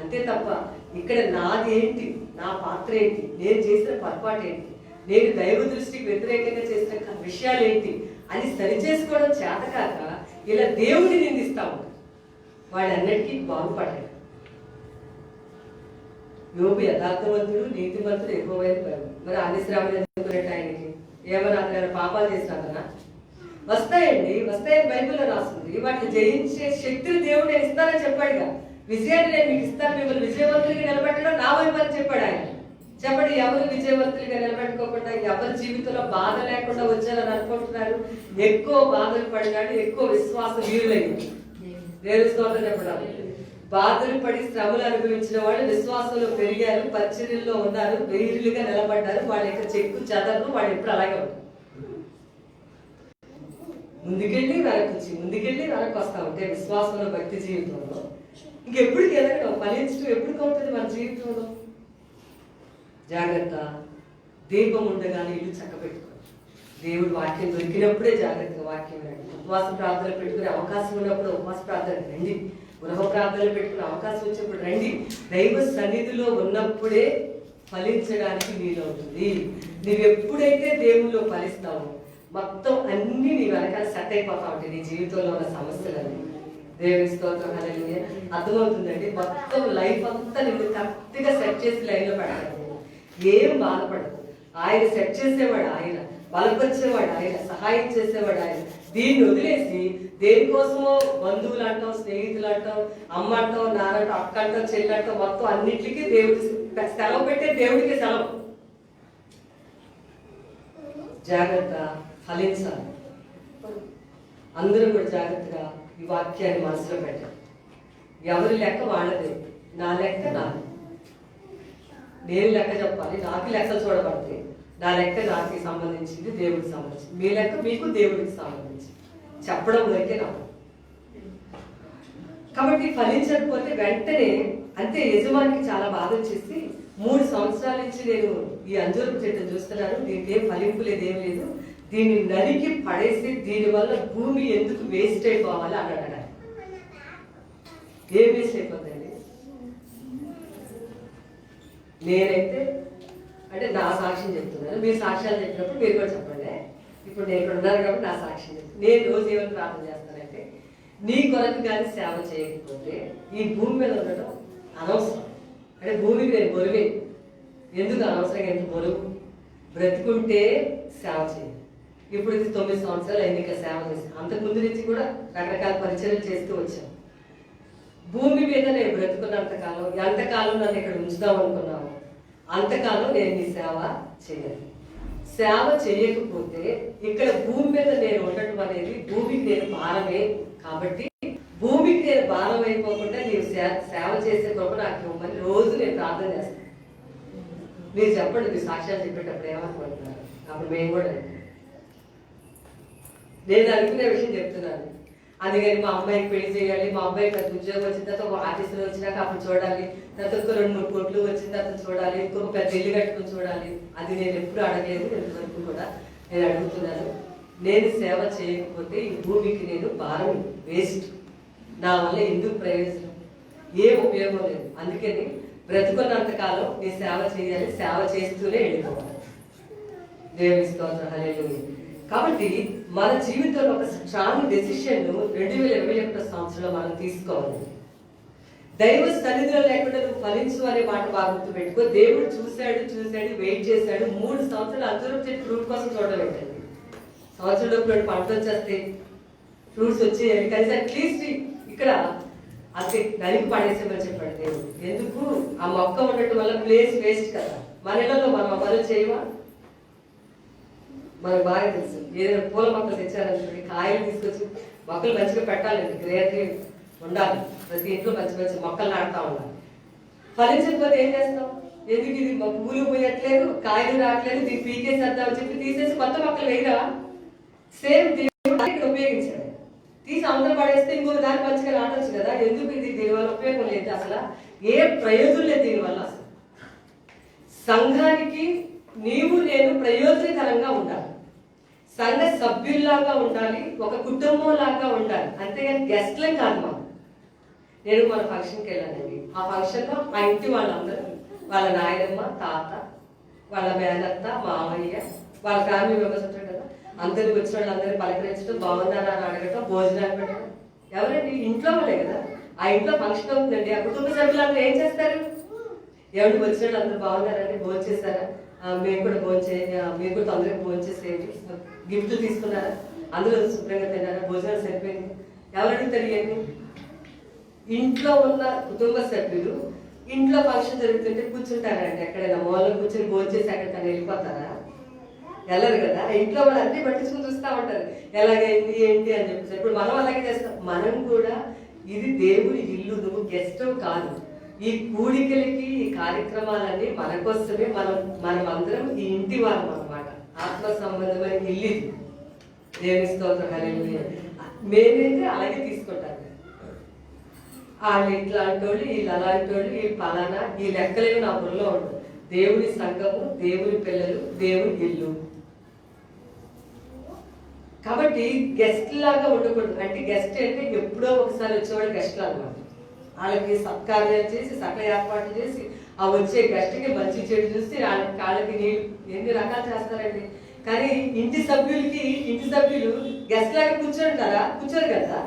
A: అంతే తప్ప ఇక్కడ నాది ఏంటి, నా పాత్ర ఏంటి, నేను చేసిన పొరపాటు ఏంటి, నేను దైవ దృష్టికి వ్యతిరేకంగా చేసిన విషయాలు ఏంటి అని సరిచేసుకోవడం చేతకాక ఇలా దేవుడిని నిందిస్తాము. వాడన్నిటికీ బాగుపడ్డాడు. యోబు యథార్థవంతుడు, నీతిమంతుడు, ఎక్కువైన. మరి అన్ని శ్రమలు ఎందుకున్నట్టు ఆయనకి ఏమన్నా అతను పాపాలు చేసినా వస్తాయండి, వస్తాయని బైబిల్లో రాస్తుంది. వాటిని జయించే శక్తిని దేవుడు నేను ఇస్తానని చెప్పాడుగా. విజయాన్ని నేను మీకు ఇస్తాను, మిమ్మల్ని విజయవంతులుగా నిలబెట్టడం నా వైపు అని చెప్పాడు ఆయన. చెప్పండి, ఎవరు విజయవంతులుగా నిలబెట్టుకోకుండా, ఎవరి జీవితంలో బాధ లేకుండా వచ్చారని అనుకుంటున్నారు? ఎక్కువ బాధలు పడినాడు, ఎక్కువ విశ్వాస వీరులైంది. దేవుని స్తోత్రం చెప్పడాలి. బాధలు పడి శ్రమలు అనుభవించిన వాళ్ళు విశ్వాసంలో పెరిగారు, పరిచర్యల్లో ఉన్నారు, వీరులుగా నిలబడ్డారు. వాళ్ళ యొక్క చెక్కు చెదరు వాళ్ళు ఎప్పుడు అలాగే ఉంటారు. ముందుకెళ్ళి వెనక్కి వచ్చి, ముందుకెళ్ళి వెనక్కి వస్తా ఉంటే విశ్వాసంలో, భక్తి జీవితంలో ఇంకెప్పటికి ఎదగడం, ఫలించడం ఎప్పటికి అవుతుంది మన జీవితంలో? జాగ్రత్త. దీపం ఉండగానే ఇల్లు చక్కబెట్టుకో. దేవుడు వాక్యం దొరికినప్పుడే జాగ్రత్తగా వాక్యం రండి. ఉపవాస ప్రార్థనలు పెట్టుకునే అవకాశం ఉన్నప్పుడు ఉపవాస ప్రార్థనలు రండి. గృహ ప్రార్థనలు పెట్టుకునే అవకాశం వచ్చినప్పుడు రండి. దైవ సన్నిధిలో ఉన్నప్పుడే ఫలించడానికి వీలవుతుంది. నువ్వు ఎప్పుడైతే దేవుల్లో ఫలిస్తావో మొత్తం అన్ని నీ వెనకాల సెట్ అయిపోతా ఉంటాయి. నీ జీవితంలో ఉన్న సమస్యలన్నీ. దేవుని స్తోత్రం, హల్లెలూయా. అర్థమవుతుందండి? మొత్తం లైఫ్ అంతా నిన్ను కరెక్ట్గా సెట్ చేసి లైన్లో పెడతాడు. ఏం బాధపడదు. ఆయన సెట్ చేసేవాడు. ఆయన బలపరిచేవాడు ఆయన, సహాయం చేసేవాడు ఆయన. దీన్ని వదిలేసి దేనికోసమో బంధువులు అంటాం, స్నేహితులు అంటాం, అమ్మ అంటాం, నాన్నంటాం, అక్క అంటాం, చెల్లి అంటాం, మొత్తం అన్నిటికీ దేవుడికి సెలవు పెట్టే దేవుడికి సెలవు. జాగ్రత్త, ఫలించాలి. అందరూ కూడా జాగ్రత్తగా ఈ వాక్యాన్ని మనసులో పెట్టాలి. ఎవరి లెక్క వాళ్ళది, నా లెక్క నాది. నేను లెక్క చెప్పాలి, నాకు లెక్కలు చూడబడతాయి. నా లెక్క నాకు సంబంధించింది, దేవుడికి సంబంధించింది. మీ లెక్క మీకు దేవుడికి సంబంధించింది. చెప్పడం వరకే నాకు. కాబట్టి ఫలించకపోతే వెంటనే అంతే యజమానికి చాలా బాధ వచ్చేసి 3 సంవత్సరాల నుంచి నేను ఈ అంజూరపు చెట్టు చూస్తున్నాను, దీనికి ఏం ఫలింపు లేదు, ఏం లేదు, దీన్ని నరికి పడేసి దీనివల్ల భూమి ఎందుకు వేస్ట్ అయిపోవాలి అన్నాడు. ఏం వేస్ట్ అయిపోతుందండి? నేనైతే అంటే నా సాక్ష్యం చెప్తున్నాను, మీరు సాక్ష్యాలు చెప్పినప్పుడు మీరు కూడా చెప్పండి. ఇప్పుడు నేను ఇక్కడ ఉన్నాను కాబట్టి నా సాక్ష్యం చెప్తాను. నేను రోజు ఏమైనా ప్రార్థన చేస్తానంటే, నీ కొరకు కానీ సేవ చేయకపోతే ఈ భూమి మీద ఉండటం అనవసరం. అంటే భూమికి నేను బరువే. ఎందుకు అనవసరంగా ఎంత బరువు? బ్రతుకుంటే సేవ చేయాలి. ఇప్పుడు ఇది 9 సంవత్సరాలు ఎన్నిక సేవ చేశాను. అంతకుముందు నుంచి కూడా రకరకాల పరిచయాలు చేస్తూ వచ్చాను. భూమి మీద నేను బ్రతుకున్నంతకాలం, ఎంతకాలం నన్ను ఇక్కడ ఉంచుదాం అనుకున్నాను అంతకాలం నేను నీ సేవ చేయాలి. సేవ చేయకపోతే ఇక్కడ భూమి మీద నేను ఉండటం అనేది భూమికి నేను భారమే. కాబట్టి భూమికి నేను భారం అయిపోకుండా నీవు సేవ చేసే కొరకు నాకు ఇవ్వమని రోజు నేను ప్రార్థన చేస్తాను. మీరు చెప్పండి, మీరు సాక్ష్యాలు చెప్పేటప్పుడు ఏమనుకుంటున్నారు? అప్పుడు మేము కూడా నేను అనుకునే విషయం చెప్తున్నాను. అందుకని మా అమ్మాయికి పెళ్లి చేయాలి, మా అబ్బాయికి పెద్ద ఉద్యోగం వచ్చిన తర్వాత ఒక ఆఫీసులో వచ్చినాక అప్పుడు చూడాలి, తర్వాత ఒక 2-3 కోట్లు వచ్చిన తర్వాత చూడాలి, ఇంకొక పెద్ద ఇల్లు కట్టుకుని చూడాలి. అది నేను ఎప్పుడు అడగలేదు, ఇంతవరకు కూడా నేను అడుగుతున్నాను. నేను సేవ చేయకపోతే ఈ భూమికి నేను భారం, వేస్ట్. నా వల్ల ఎందుకు ప్రయోజనం? ఏం ఉపయోగం లేదు. అందుకని బ్రతుకున్నంతకాలం నీ సేవ చేయాలి, సేవ చేస్తూనే వెళ్ళిపోవాలి. దేవుని స్తోత్రం, హల్లెలూయా. కాబట్టి మన జీవితంలో ఒక స్ట్రాంగ్ డెసిషన్ 2021 సంవత్సరంలో మనం తీసుకోవాలి. దైవ సన్నిధిలో లేకుండా నువ్వు ఫలించు అనే మాట బాగా గుర్తు పెట్టుకో. దేవుడు చూశాడు, వెయిట్ చేశాడు. 3 సంవత్సరాలు అంజూరపు చెట్టు ఫ్రూట్ కోసం చూడబెట్టండి. సంవత్సరంలో పంట వచ్చేస్తే ఫ్రూట్స్ వచ్చేయాలి, కనీసం అట్లీస్ట్ ఇక్కడ అది నరికి పడేసేమని చెప్పాడు దేవుడు. ఎందుకు? ఆ మొక్క ఉండటం వల్ల ప్లేస్ వేస్ట్ కదా. మన ఇళ్లలో మనం అమలు చేయవా? మనకు బాగా తెలుసు. ఏదైనా పూల మొక్కలు తెచ్చారనుకోండి, కాయలు తీసుకొచ్చి మొక్కలు మంచిగా పెట్టాలండి, గ్రీనరీ ఉండాలి. ప్రతి ఇంట్లో మంచి మొక్కలు నాటుతా ఉండాలి. ఫలించకపోతే ఏం చేస్తాం? ఎందుకు ఇది పూలు పోయట్లేదు, కాయలు రావట్లేదు, దీన్ని పీకేసేద్దామని చెప్పి తీసేసి కొత్త మొక్కలు వేయరా? సేమ్ దేవుడు ఇక్కడ ఉపయోగించాడు. తీసి అందరూ పడేస్తే ఇంకొక దాన్ని మంచిగా నాటొచ్చు కదా. ఎందుకు ఇది? దీనివల్ల ఉపయోగం లేదు, అసలు ఏ ప్రయోజనం లేదు దీనివల్ల. అసలు సంఘానికి నీవు నేను ప్రయోజనకరంగా ఉండాలి, సంఘ సభ్యుల్లాగా ఉండాలి, ఒక కుటుంబం లాగా ఉండాలి. అంతేగాని గెస్ట్లం కాదు. నేను మన ఫంక్షన్కి వెళ్ళానండి. ఆ ఫంక్షన్లో మా ఇంటి వాళ్ళందరూ, వాళ్ళ నాయనమ్మ, తాత, వాళ్ళ మేనత్త, మామయ్య, వాళ్ళ ఫ్యామిలీ మెంబర్స్ ఉంటారు కదా, అందరూ వచ్చిన వాళ్ళందరినీ పలకరించడం, బాగున్నారా అని అడగటం, భోజనాలు పెట్టడం. ఎవరండి? ఇంట్లో వాళ్ళే కదా. ఆ ఇంట్లో ఫంక్షన్ అవుతుందండి. ఆ కుటుంబ సభ్యులందరూ ఏం చేస్తారు? ఎవరు వచ్చిన వాళ్ళు అందరూ బాగున్నారండి, భోజనం చేశారా, మేము కూడా భోజనం చేయండి, మీరు కూడా తొందరగా భోజనం చేసేయండి, గిఫ్ట్లు తీసుకున్నారా, అందరూ శుభ్రంగా తిన్నారా, భోజనాలు సరిపోయింది. ఎవరు అడుగుతారు? ఇవన్నీ ఇంట్లో ఉన్న కుటుంబ సభ్యులు ఇంట్లో ఫంక్షన్ జరుగుతుంటే కూర్చుంటారంటే ఎక్కడైనా మూలలో కూర్చొని భోజనం చేసి ఎక్కడికైనా వెళ్ళిపోతారా? వెళ్ళరు కదా. ఇంట్లో వాళ్ళు అన్ని పట్టించుకుని చూస్తూ ఉంటారు, ఎలాగైంది ఏంటి అని చెప్పేసి. ఇప్పుడు మనం అలాగే చేస్తాం. మనం కూడా ఇది దేవుడి ఇల్లు, నువ్వు గెస్ట్ కాదు. ఈ కూడికలకి, ఈ కార్యక్రమాలన్నీ మన కోసమే. మనం అందరం ఈ ఇంటి వాళ్ళం అన్నమాట. ఆత్మ సంబంధమైన ఇల్లు ఇది. దేవుని స్తోత్రం, హల్లెలూయా. మేమైతే అలాగే తీసుకుంటాను. వాళ్ళు ఇట్లాంటి వాళ్ళు, వీళ్ళు అలాంటి వాళ్ళు, వీళ్ళు పలానా, ఈ లెక్కలేవి నా బుర్రలో ఉండదు. దేవుని సంఘము, దేవుని పిల్లలు, దేవుని ఇల్లు. కాబట్టి గెస్ట్ లాగా ఉండకూడదు. అంటే గెస్ట్ అంటే ఎప్పుడో ఒకసారి వచ్చేవాడు గెస్ట్ అన్నమాట. వాళ్ళకి సత్కార్యాలు చేసి, సకల ఏర్పాట్లు చేసి, ఆ వచ్చే గెస్ట్కి మంచి చెడు చూసి వాళ్ళకి నీళ్ళు ఎన్ని రకాలు చేస్తారండి. కానీ ఇంటి సభ్యులు గెస్ట్ లాగా కూర్చోంటారా? కూర్చోరు కదా.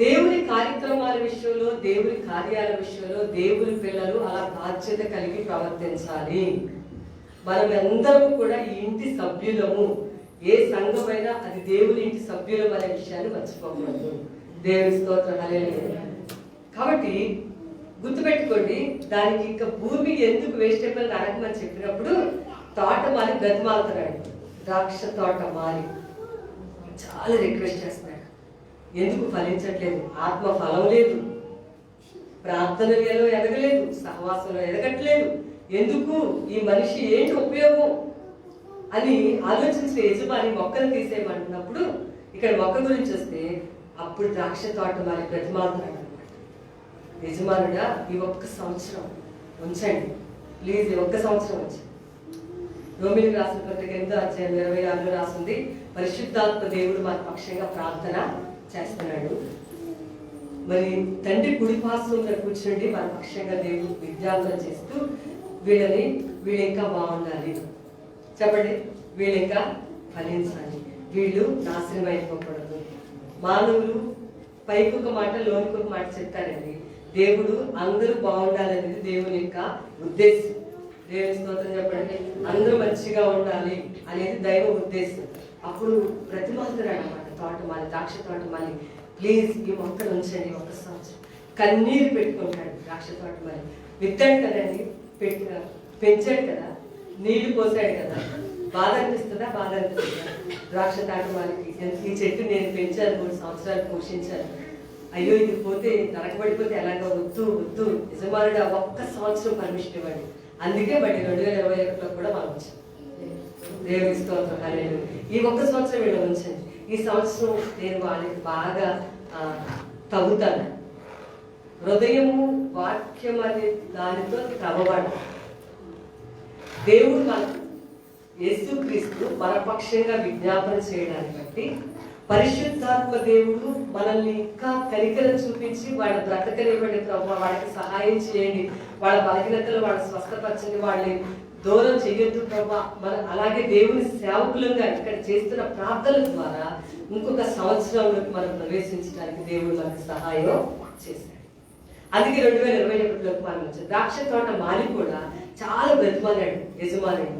A: దేవుని కార్యక్రమాల విషయంలో, దేవుని కార్యాల విషయంలో దేవుని పిల్లలు అలా బాధ్యత కలిగి ప్రవర్తించాలి. మనం అందరూ కూడా ఈ ఇంటి సభ్యులము. ఏ సంఘమైనా అది దేవుని ఇంటి సభ్యులు అనే విషయాన్ని మర్చిపోకూడదు. దేవుని స్తోత్రం, హల్లెలూయా. కాబట్టి గుర్తుపెట్టుకోండి, దానికి ఇంకా భూమి ఎందుకు వేస్టేబుల్ అడగమని చెప్పినప్పుడు తోటమాలి బ్రతిమాలుతున్నాడు. ద్రాక్ష తోటమాలి చాలా రిక్వెస్ట్ చేస్తున్నాడు. ఎందుకు ఫలించట్లేదు? ఆత్మ ఫలం లేదు, ప్రార్థనలో ఎదగలేదు, సహవాసంలో ఎదగట్లేదు, ఎందుకు ఈ మనిషి ఏంటి ఉపయోగం అని ఆలోచించిన యజమాని మొక్కను తీసేయమంటున్నప్పుడు ఇక్కడ మొక్క గురించి వస్తే అప్పుడు ద్రాక్ష తోటమాలి బ్రతిమాలుతున్నాడు అనమాట. యజమానుడా, ఈ ఒక్క సంవత్సరం ఉంచండి ప్లీజ్, ఈ ఒక్క సంవత్సరం ఉంచండి. రోమిలికి రాసిన పత్రిక 8:26 రాసింది, పరిశుద్ధాత్మ దేవుడు మన పక్షంగా ప్రార్థన చేస్తున్నాడు. మరి తండ్రి కుడిపార్శ్వంలో కూర్చుండి మన పక్షంగా దేవుడు విజ్ఞాపన చేస్తూ వీళ్ళు ఇంకా బాగుండాలి, చెప్పండి, వీళ్ళు ఇంకా ఫలించాలి, వీళ్ళు నాశనం అయిపోకూడదు. మానవులు పైకి ఒక మాట లోనికి ఒక మాట చెప్తారండి. దేవుడు అందరూ బాగుండాలనేది దేవుని యొక్క ఉద్దేశం. దేవుని స్తోత్రం చెప్పండి. అందరూ మంచిగా ఉండాలి అనేది దైవ ఉద్దేశం. అప్పుడు ప్రతిమాలుతాడు అన్నమాట తోటమాలి, ద్రాక్ష తోటమాలి, ప్లీజ్ ఈ మొక్కలు ఉంచండి ఒక్క సంవత్సరం. కన్నీరు పెట్టుకుంటాడు ద్రాక్ష తోటమాలి. విత్తాడు కదండి, పెంచాడు కదా, నీళ్లు పోసాడు కదా, బాధ అనిపిస్తుందా? బాధ అనిపిస్తుందా? ద్రాక్ష తోటమాలికి ఈ చెట్టు నేను పెంచాను, 3 సంవత్సరాలు పోషించాను, అయ్యో ఇది పోతే నరకబడిపోతే ఎలాగో వద్దు వద్దు. యజమానుడు ఒక్క సంవత్సరం పర్మిషన్ ఇవ్వండి. అందుకే బట్టి 2021లో కూడా మనం వచ్చాం. దేవుని స్తోత్రం, హల్లెలూయా. ఈ ఒక్క సంవత్సరం వీళ్ళు ఉంచండి. ఈ సంవత్సరం నేను వాళ్ళకి బాగా తవ్వుతాను. హృదయము వాక్యం అనే దానితో తవ్వబడు. దేవుడు మన యేసుక్రీస్తు మన పక్షంగా విజ్ఞాపన చేయడాన్ని బట్టి పరిశుద్ధాత్మ దేవుడు మనల్ని ఇంకా కనికరం చూపించి వాళ్ళ బ్రతకనివ్వండి ప్రభు, వాళ్ళకి సహాయం చేయండి, వాళ్ళ బలహీనతలు వాళ్ళ స్వస్థపరచండి, వాళ్ళని దూరం చేయొద్దు ప్రభు. అలాగే దేవుని సేవకులంగా ఇక్కడ చేస్తున్న ప్రార్థనల ద్వారా ఇంకొక సంవత్సరంలోకి మనం ప్రవేశించడానికి దేవుడు మనకు సహాయం చేశాడు. అందుకే 2021లోకి మనం వచ్చాం. ద్రాక్ష తోట మాలి కూడా చాలా బ్రతిమాలాడు యజమానుడు,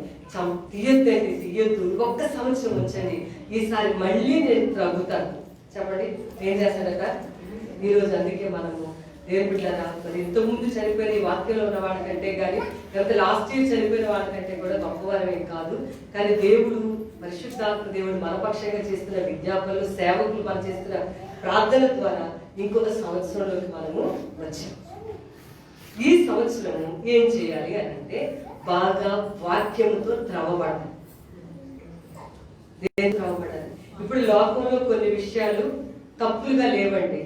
A: తీయొద్దు, ఒక్క సంవత్సరం ఉంచండి, ఈసారి మళ్ళీ నేను త్రవ్వుతాను. చెప్పండి, ఏం చేస్తాడట ఈరోజు. అందుకే మనము దేవుని బిడ్డలారా, మరి ఇంతకుముందు చనిపోయిన ఈ వాక్యంలో ఉన్న వాళ్ళకంటే కానీ, లేకపోతే లాస్ట్ ఇయర్ చనిపోయిన వాళ్ళకంటే కూడా గొప్పవారమేం కాదు. కానీ దేవుడు, పరిశుద్ధాత్మ దేవుడు మన పక్షంగా చేస్తున్న విజ్ఞాపనలు, సేవకులు మనం చేస్తున్న ప్రార్థన ద్వారా ఇంకొక సంవత్సరంలోకి మనము వచ్చాం. ఈ సంవత్సరం ఏం చేయాలి అని అంటే బాగా వాక్యముతో త్రవ్వబడాలి. త్రవ్వబడాలి. ఇప్పుడు లోకంలో కొన్ని విషయాలు తప్పులుగా లేవండి,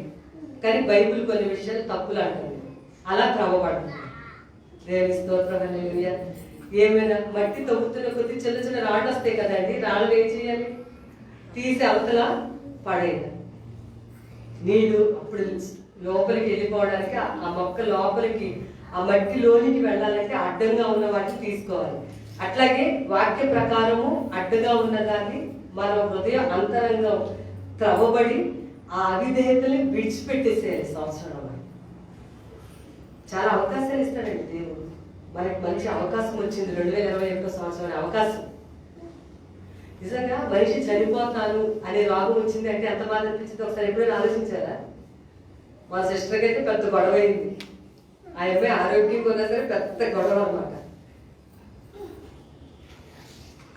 A: కానీ బైబిల్ కొన్ని విషయాలు తప్పులు అంటుంది. అలా త్రవ్వబడాలి. దేవుని స్తోత్రం, హల్లెలూయా. ఏమైనా మట్టి తవ్వుతున్న కొద్ది చిన్న చిన్న రాళ్ళు వస్తాయి కదండి, రాళ్ళు ఏం చేయాలి? తీసి అవతల పడేయాలి. నీళ్ళు అప్పుడు లోపలికి వెళ్ళిపోవడానికి, ఆ మొక్క లోపలికి ఆ మట్టిలోనికి వెళ్ళాలంటే అడ్డంగా ఉన్న వాటిని తీసుకోవాలి. అట్లాగే వాక్య ప్రకారము అడ్డుగా ఉన్నదాన్ని మన హృదయ అంతరంగం త్రవ్వబడి ఆ అవిధేయతని విడిచిపెట్టేసేయాలి. సంవత్సరం చాలా అవకాశాలు ఇస్తాడండి దేవుడు. మనకి మంచి అవకాశం వచ్చింది 2021 సంవత్సరం అవకాశం. నిజంగా మనిషి చనిపోతాను అనే రోగం వచ్చింది అంటే ఎంత బాధ అనిపించింది ఒకసారి ఎప్పుడైనా ఆలోచించారా? మా సిస్టర్కి అయితే పెద్ద గొడవ అయింది. ఆ అబ్బాయి ఆరోగ్యం కొన్నా సరే పెద్ద గొడవ అన్నమాట.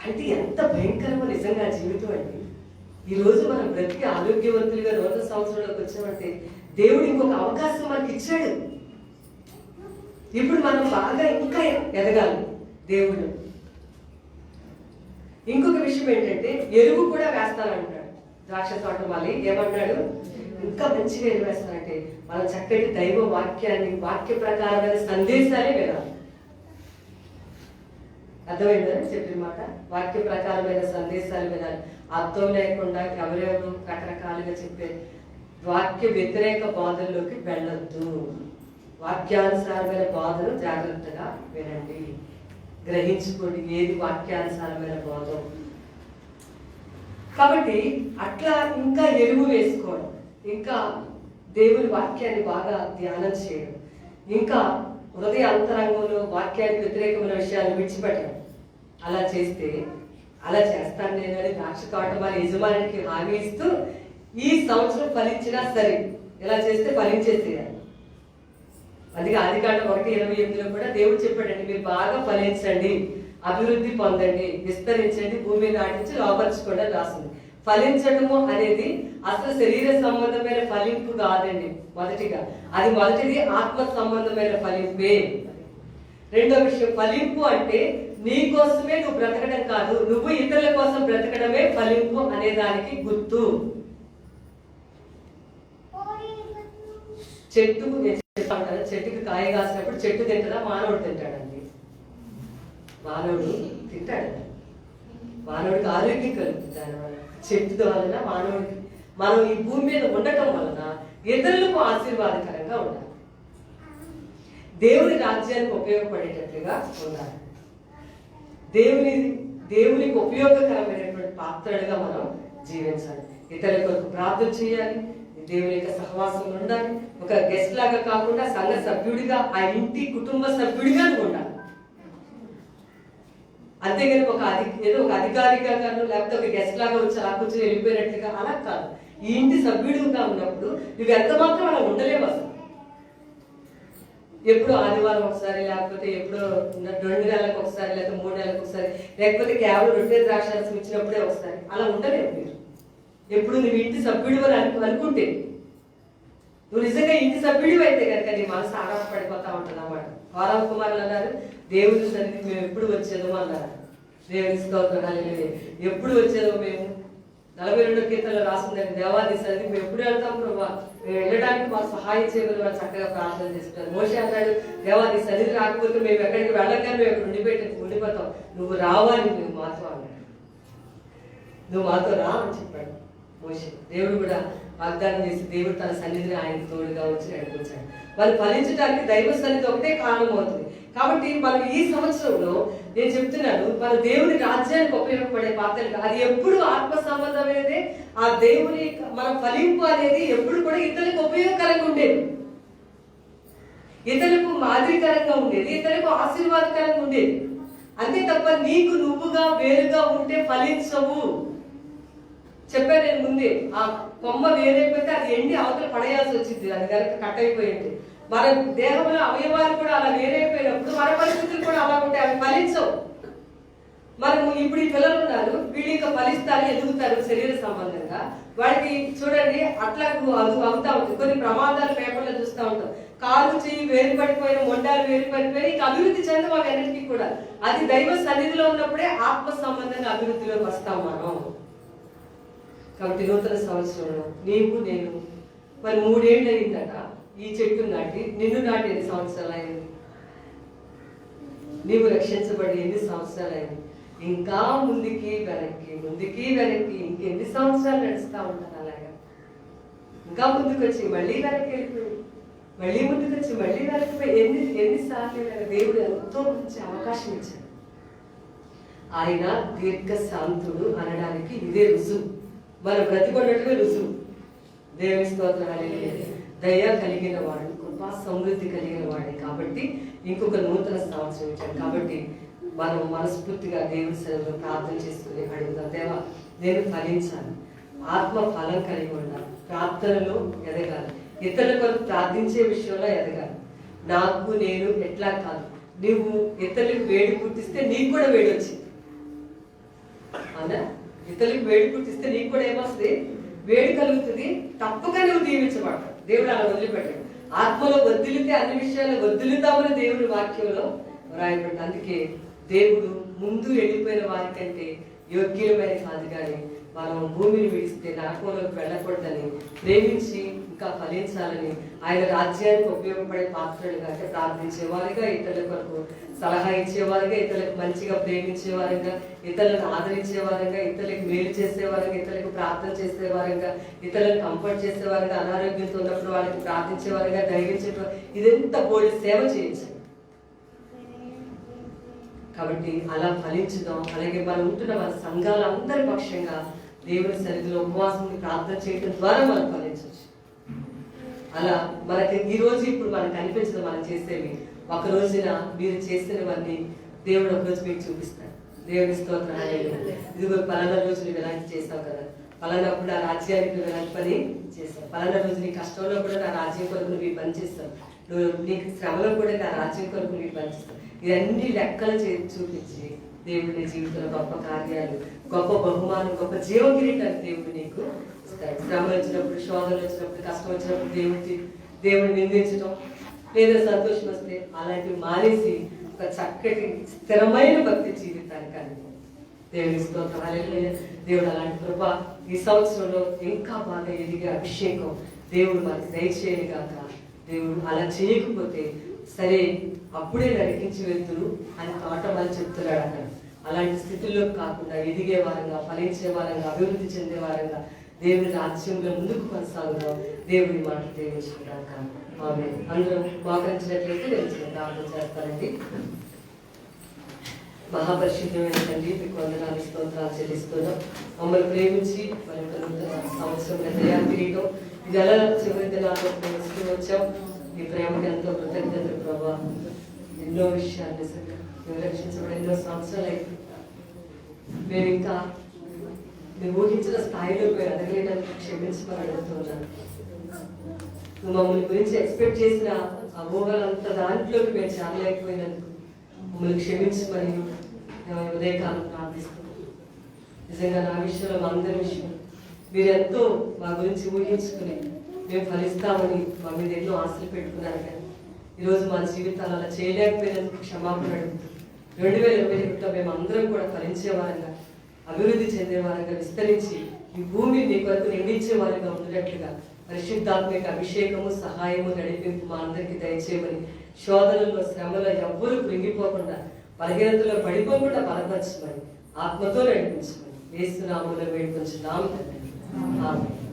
A: అంటే ఎంత భయంకరమో నిజంగా జీవితం అండి. ఈ రోజు మనం బ్రతికి ఆరోగ్యవంతులుగా 100 సంవత్సరంలోకి వచ్చామంటే దేవుడు ఇంకొక అవకాశం మనకి ఇచ్చాడు. ఇప్పుడు మనం బాగా ఇంకా ఎదగాలి దేవుడు. ఇంకొక విషయం ఏంటంటే ఎరువు కూడా వేస్తానంటాడు ద్రాక్ష తోట మళ్ళీ. ఏమన్నాడు? ఇంకా మంచిగా ఎరువు వేస్తానంటే మనం చక్కటి దైవ వాక్యాన్ని, వాక్య ప్రకారమైన సందేశాలే వినాలి. అర్థమైందని చెప్పిన మాట. వాక్య ప్రకారమైన సందేశాలు వినాలి. అర్థం లేకుండా ఎవరెవరు రకరకాలుగా చెప్పే వాక్య వ్యతిరేక బాధల్లోకి వెళ్ళొద్దు. వాక్యానుసారమైన బాధను జాగ్రత్తగా వినండి, గ్రహించుకోండి ఏది వాక్యానుసారమైన బోధ. కాబట్టి అట్లా ఇంకా ఎరువు వేసుకోవడం, ఇంకా దేవుని వాక్యాన్ని బాగా ధ్యానం చేయడం, ఇంకా హృదయ అంతరంగంలో వాక్యానికి వ్యతిరేకమైన విషయాలు విడిచిపెట్టడం. అలా చేస్తే అలా చేస్తాను నేను అని ద్రాక్ష తోట వారి యజమానికి హామీ ఇస్తూ ఈ సంవత్సరం ఫలించినా సరే ఇలా చేస్తే ఫలించేసేయాలి. అందుకే ఆదికాండం 1:28 కూడా దేవుడు చెప్పాడండి, మీరు బాగా ఫలించండి, అభివృద్ధి పొందండి, విస్తరించండి, భూమిని నాటించి లోపరుచుకోండి అని రాసింది. ఫలించడము అనేది అసలు శరీర సంబంధమైన ఫలింపు కాదండి. మొదటిగా మొదటిది ఆత్మ సంబంధమైన ఫలింపే. రెండో విషయం, ఫలింపు అంటే నీ కోసమే నువ్వు బ్రతకడం కాదు, నువ్వు ఇతరుల కోసం బ్రతకడమే ఫలింపు అనే దానికి గుర్తు. చెట్టుకి కాయ కాసినప్పుడు చెట్టు తింటాడా, మానవుడు తింటాడండి? మానవుడు తింటాడు. మానవుడికి ఆరోగ్యం కలుగుతుంది దానివల్ల. చెట్టు వలన మానవుడికి మనం ఈ భూమి మీద ఉండటం వలన ఇతరులకు ఆశీర్వాదకరంగా ఉండాలి, దేవుని రాజ్యానికి ఉపయోగపడేటట్లుగా ఉండాలి, దేవునికి ఉపయోగకరమైనటువంటి పాత్రలుగా మనం జీవించాలి, ఇతరుల కొరకు ప్రార్థన చేయాలి, దేవుని యొక్క సహవాసంలో ఉండాలి, ఒక గెస్ట్ లాగా కాకుండా సంఘ సభ్యుడిగా, ఆ ఇంటి కుటుంబ సభ్యుడిగా ఉండాలి. అంతేగాని ఏదో ఒక అధికారిగా కాదు, లేకపోతే ఒక గెస్ట్ లాగా వచ్చి అలా కూర్చొని వెళ్ళిపోయినట్టుగా అలా కాదు. ఈ ఇంటి సభ్యుడిగా ఉన్నప్పుడు నువ్వు ఎంత మాత్రం అలా ఉండలేవు. అసలు ఎప్పుడు ఆదివారం ఒకసారి, లేకపోతే ఎప్పుడో 2 నెలలకు ఒకసారి, లేకపోతే 3 నెలలకు ఒకసారి, లేకపోతే కేవలం రొట్టె ద్రాక్షారసం ఇచ్చినప్పుడే ఒకసారి అలా ఉండలేవు మీరు. ఎప్పుడు నువ్వు ఇంటి సభ్యుడు అని అనుకుంటే, నువ్వు నిజంగా ఇంటి సభ్యుడు అయితే కనుక నీ మనసు ఆరాటపడిపోతా ఉంటుంది అన్నమాట. వారావ కుమారులు అన్నారు, దేవుని సన్నిధికి మేము ఎప్పుడు వచ్చేదో అన్నారు. దేవుని స్తోత్రం, ఎప్పుడు వచ్చేదో మేము 42వ కీర్తనలో రాసిందని, దేవాది సన్నిధికి మేము ఎప్పుడు వెళ్తాం ప్రభా, మేము వెళ్ళడానికి మాకు సహాయం చేయమని వాళ్ళు చక్కగా ప్రార్థన చేస్తున్నారు. మోషే అన్నాడు, దేవాది సన్నిధి రాకపోతే మేము ఎక్కడికి వెళ్ళగానే మేము ఎక్కడ ఉండిపోతాం, నువ్వు రావాలి, నువ్వు మాతో అన్నాడు. నువ్వు మాతో రా అని చెప్పాడు మోషే. దేవుడు కూడా వాగ్దానం చేసి దేవుడు తన సన్నిధిని ఆయన తోడుగా వచ్చి నడిపించాడు. వాళ్ళు ఫలించడానికి దైవ సన్నిధి ఒకటే కారణం అవుతుంది. కాబట్టి మనం ఈ సంవత్సరంలో నేను చెప్తున్నాను, మన దేవుని రాజ్యానికి ఉపయోగపడే పాత్రలు అది ఎప్పుడు ఆత్మ సంబంధమైనదే. ఆ దేవుని మన ఫలింపు అనేది ఎప్పుడు కూడా ఇతరులకు ఉపయోగకరంగా ఉండేది, ఇతరులకు మాదిరికరంగా ఉండేది, ఇతరులకు ఆశీర్వాదకరంగా ఉండేది. అంతే తప్ప నీకు నువ్వుగా వేరుగా ఉంటే ఫలించవు. చెప్పాను నేను ముందే, ఆ కొమ్మ వేరైపోతే అది ఎండి అవతల పడేయాల్సి వచ్చింది, అది కనుక కట్ అయిపోయింది. మన దేహంలో అవయవాలు కూడా అలా వేరైపోయినప్పుడు మన పరిస్థితులు కూడా అలా ఉంటాయి, అవి ఫలించవు. మనము ఇప్పుడు ఈ పిల్లలు ఉన్నారు, వీళ్ళు ఇంకా ఫలిస్తారు, ఎదుగుతారు శరీర సంబంధంగా. వాడికి చూడండి అట్లా అవుతా ఉంటుంది. కొన్ని ప్రమాదాలు పేపర్లో చూస్తూ ఉంటాం, కాలు చెయ్యి వేరు పడిపోయిన, మొండాలు వేరు పడిపోయి ఇంకా అభివృద్ధి చెందం అవన్నిటికీ కూడా. అది దైవ సన్నిధిలో ఉన్నప్పుడే ఆత్మ సంబంధంగా అభివృద్ధిలోకి వస్తాం మనం. కాబట్టి నూతన సంవత్సరంలో నీవు నేను మరి 3 ఏళ్ళు అయిందట ఈ చెట్టు నాటి, నిన్ను నాటి ఎన్ని సంవత్సరాలు అయింది, నీవు రక్షించబడి ఎన్ని సంవత్సరాలు అయింది. ఇంకా ముందుకి వెనక్కి ఇంకెన్ని సంవత్సరాలు నడుస్తూ ఉంటాను. అలాగా ఇంకా ముందుకు వచ్చి మళ్ళీ వెనక్కి వెళ్ళిపోయి, మళ్ళీ ముందుకు వచ్చి మళ్ళీ వెనక్కిపోయి ఎన్నిసార్లు దేవుడు ఎంతో మంచి అవకాశం ఇచ్చాడు. ఆయన దీర్ఘశాంతుడు అనడానికి ఇదే రుజువు, మనం బ్రతికొన్నట్టుగా రుజువు. దేవుని స్తోత్రం, హల్లెలూయా. దయ కలిగిన వాడు, కృపా సమృద్ధి కలిగిన వాడే. కాబట్టి ఇంకొక నూతన సంవత్సరం ఇచ్చాడు. కాబట్టి మనం మనస్ఫూర్తిగా దేవుని సన్నిధిలో ప్రార్థన చేసుకుని అడుగుతాం, దేవా నేను ఫలించాలి, ఆత్మ ఫలం కలిగి ఉండాలి, ప్రార్థనలో ఎదగాలి, ఇతరుల కొరకు ప్రార్థించే విషయంలో ఎదగాలి. నాకు నేను ఎట్లా కాదు, నువ్వు ఇతరులకు వేడి పుట్టిస్తే నీకు కూడా వేడి వచ్చింది. అవునా? ఇతరులకు వేడి పుట్టిస్తే నీకు కూడా ఏమొస్తుంది, వేడి కలుగుతుంది. తప్పగా నువ్వు దీవించబడతావు. దేవుడు అలా వదిలిపెట్టాడు. ఆత్మలో వదిలితే అన్ని విషయాలు వదిలితామని దేవుడి వాక్యంలో రాయబడింది. అందుకే దేవుడు ముందు వెళ్ళిపోయిన వారికంటే యోగ్యమైన కాదు, కానీ మనం భూమిని విడిస్తే నరకంలోకి వెళ్ళకూడదని, ప్రేమించి ఇంకా ఫలించాలని, ఆయన రాజ్యానికి ఉపయోగపడే పాత్రలుగా, అంటే ప్రార్థించేవారుగా, ఇతరుల కొరకు సలహా ఇచ్చేవారుగా, ఇతరులకు మంచిగా ప్రేమించేవారుగా, ఇతరులను ఆదరించేవారుగా, ఇతరులకు మేలు చేసేవారుగా, ఇతరులకు ప్రార్థన చేసేవారుగా, ఇతరులను కంఫర్ట్ చేసేవారుగా, అనారోగ్యంతో ఉన్నప్పుడు వాళ్ళకి ప్రార్థించేవారుగా, ధైర్యించేవారు, ఇదంతా బోల్డ్ సేవ చేయొచ్చు. కాబట్టి అలా ఫలించుదాం. అలాగే మనం ఉంటున్న మన సంఘాలందరి పక్షంగా దేవుని సన్నిధిలో ఉపవాసం ప్రార్థన చేయడం ద్వారా మనం ఫలించవచ్చు. అలా మనకి ఈ రోజు ఇప్పుడు మనకు అనిపించదు మనం చేసేవి, ఒక రోజున మీరు చేసినవన్నీ దేవుడు ఒకరోజు మీకు చూపిస్తాడు. దేవుని స్తోత్రం. ఇదిగో పలానా రోజు నువ్వు ఇలాంటి చేస్తావు కదా, పలానప్పుడు ఆ రాజ్యానికి నువ్వు ఇలాంటి పని చేస్తావు, పలానా రోజు నీ కష్టంలో కూడా నా రాజ్యం కొరకు నువ్వు ఈ పని చేస్తావు, నువ్వు నీకు శ్రమలో కూడా నా రాజ్యం కొరకు నువ్వు ఈ పని చేస్తావు. ఇవన్నీ లెక్కలు చూపించి దేవుడు నీ జీవితంలో గొప్ప కార్యాలు, గొప్ప బహుమానం, గొప్ప జీవకిరీటాన్ని దేవుడు నీకు ఇస్తాడు. శ్రమలు వచ్చినప్పుడు, శోధనలు వచ్చినప్పుడు, కష్టం వచ్చినప్పుడు దేవుడిని నిందించడం లేదా సంతోషం వస్తే అలాంటివి మానేసి ఒక చక్కటి స్థిరమైన భక్తి జీవితానికి అని దేవుని స్తోత్రం. హల్లెలూయా. దేవుడు అలాంటి కృప ఈ సంవత్సరంలో ఇంకా బాగా ఎదిగే అభిషేకం దేవుడు మనకి దయచేయని కాక, దేవుడు అలా చేయకపోతే సరే అప్పుడే నడిపించి వెళ్తురు అని తోట వాళ్ళు చెప్తున్నాడు అక్కడ. అలాంటి స్థితిలో కాకుండా ఎదిగే వారంగా, ఫలించే వారంగా, అభివృద్ధి చెందే వారంగా దేవుని రాజ్యంలో ముందుకు కొనసాగుదాం. దేవుని మాట దీవించుకుంటాక ఆమె అందరం మోకరించినట్లయితే నేను చిన్న ప్రార్థన చేస్తానండి. మహాపరిశుద్ధమైన తండ్రి, మీకు వందనాలు స్తోత్రాలు చెల్లిస్తున్నాం. మమ్మల్ని ప్రేమించి మరి సంవత్సరం దయా కిరీటం ఇది ఎలా చివరి దినాల్లో ప్రేమిస్తూ వచ్చాం. మీ ప్రేమకి ఎంతో కృతజ్ఞతలు ప్రభా. ఎన్నో విషయాలు నిజంగా మేము రక్షించబడి ఎన్నో సంవత్సరాలు అయితే మేము ఇంకా మేము ఊహించిన స్థాయిలో మేము ఎదగలేడానికి క్షమించమని అడుగుతున్నాను. నువ్వు మమ్మల్ని గురించి ఎక్స్పెక్ట్ చేసిన ఆ ఊహలంతా దాంట్లోకి మేము చేరలేకపోయినందుకు మమ్మల్ని క్షమించమని ఉదయకాలం ప్రార్థిస్తున్నాం. నిజంగా నా విషయంలో, మా అందరి విషయం మీరు ఎంతో మా గురించి ఊహించుకుని మేము ఫలిస్తామని మా మీద ఎన్నో ఆశలు పెట్టుకున్నారు. కానీ ఈరోజు మా జీవితాలు అలా చేయలేకపోయినందుకు క్షమాపణ అడుగుతాం. 2021లో మేము అందరం కూడా ఫలించే వారంగా, అభివృద్ధి చెందే వారంగా, విస్తరించి ఈ భూమి మీ కొరకు నిండించే వారంగా ఉండేట్లుగా పరిశుద్ధాత్మిక అభిషేకము, సహాయము, నడిపింపు మా అందరికీ దయచేయమని, శోధనలో, శ్రమలో ఎవ్వరూ కృంగిపోకుండా, బలహీనతలో పడిపోకుండా బలపరచమని, ఆత్మతో నడిపించమని యేసు నామములో వేడుకొంచున్నాము తండ్రి. ఆమేన్.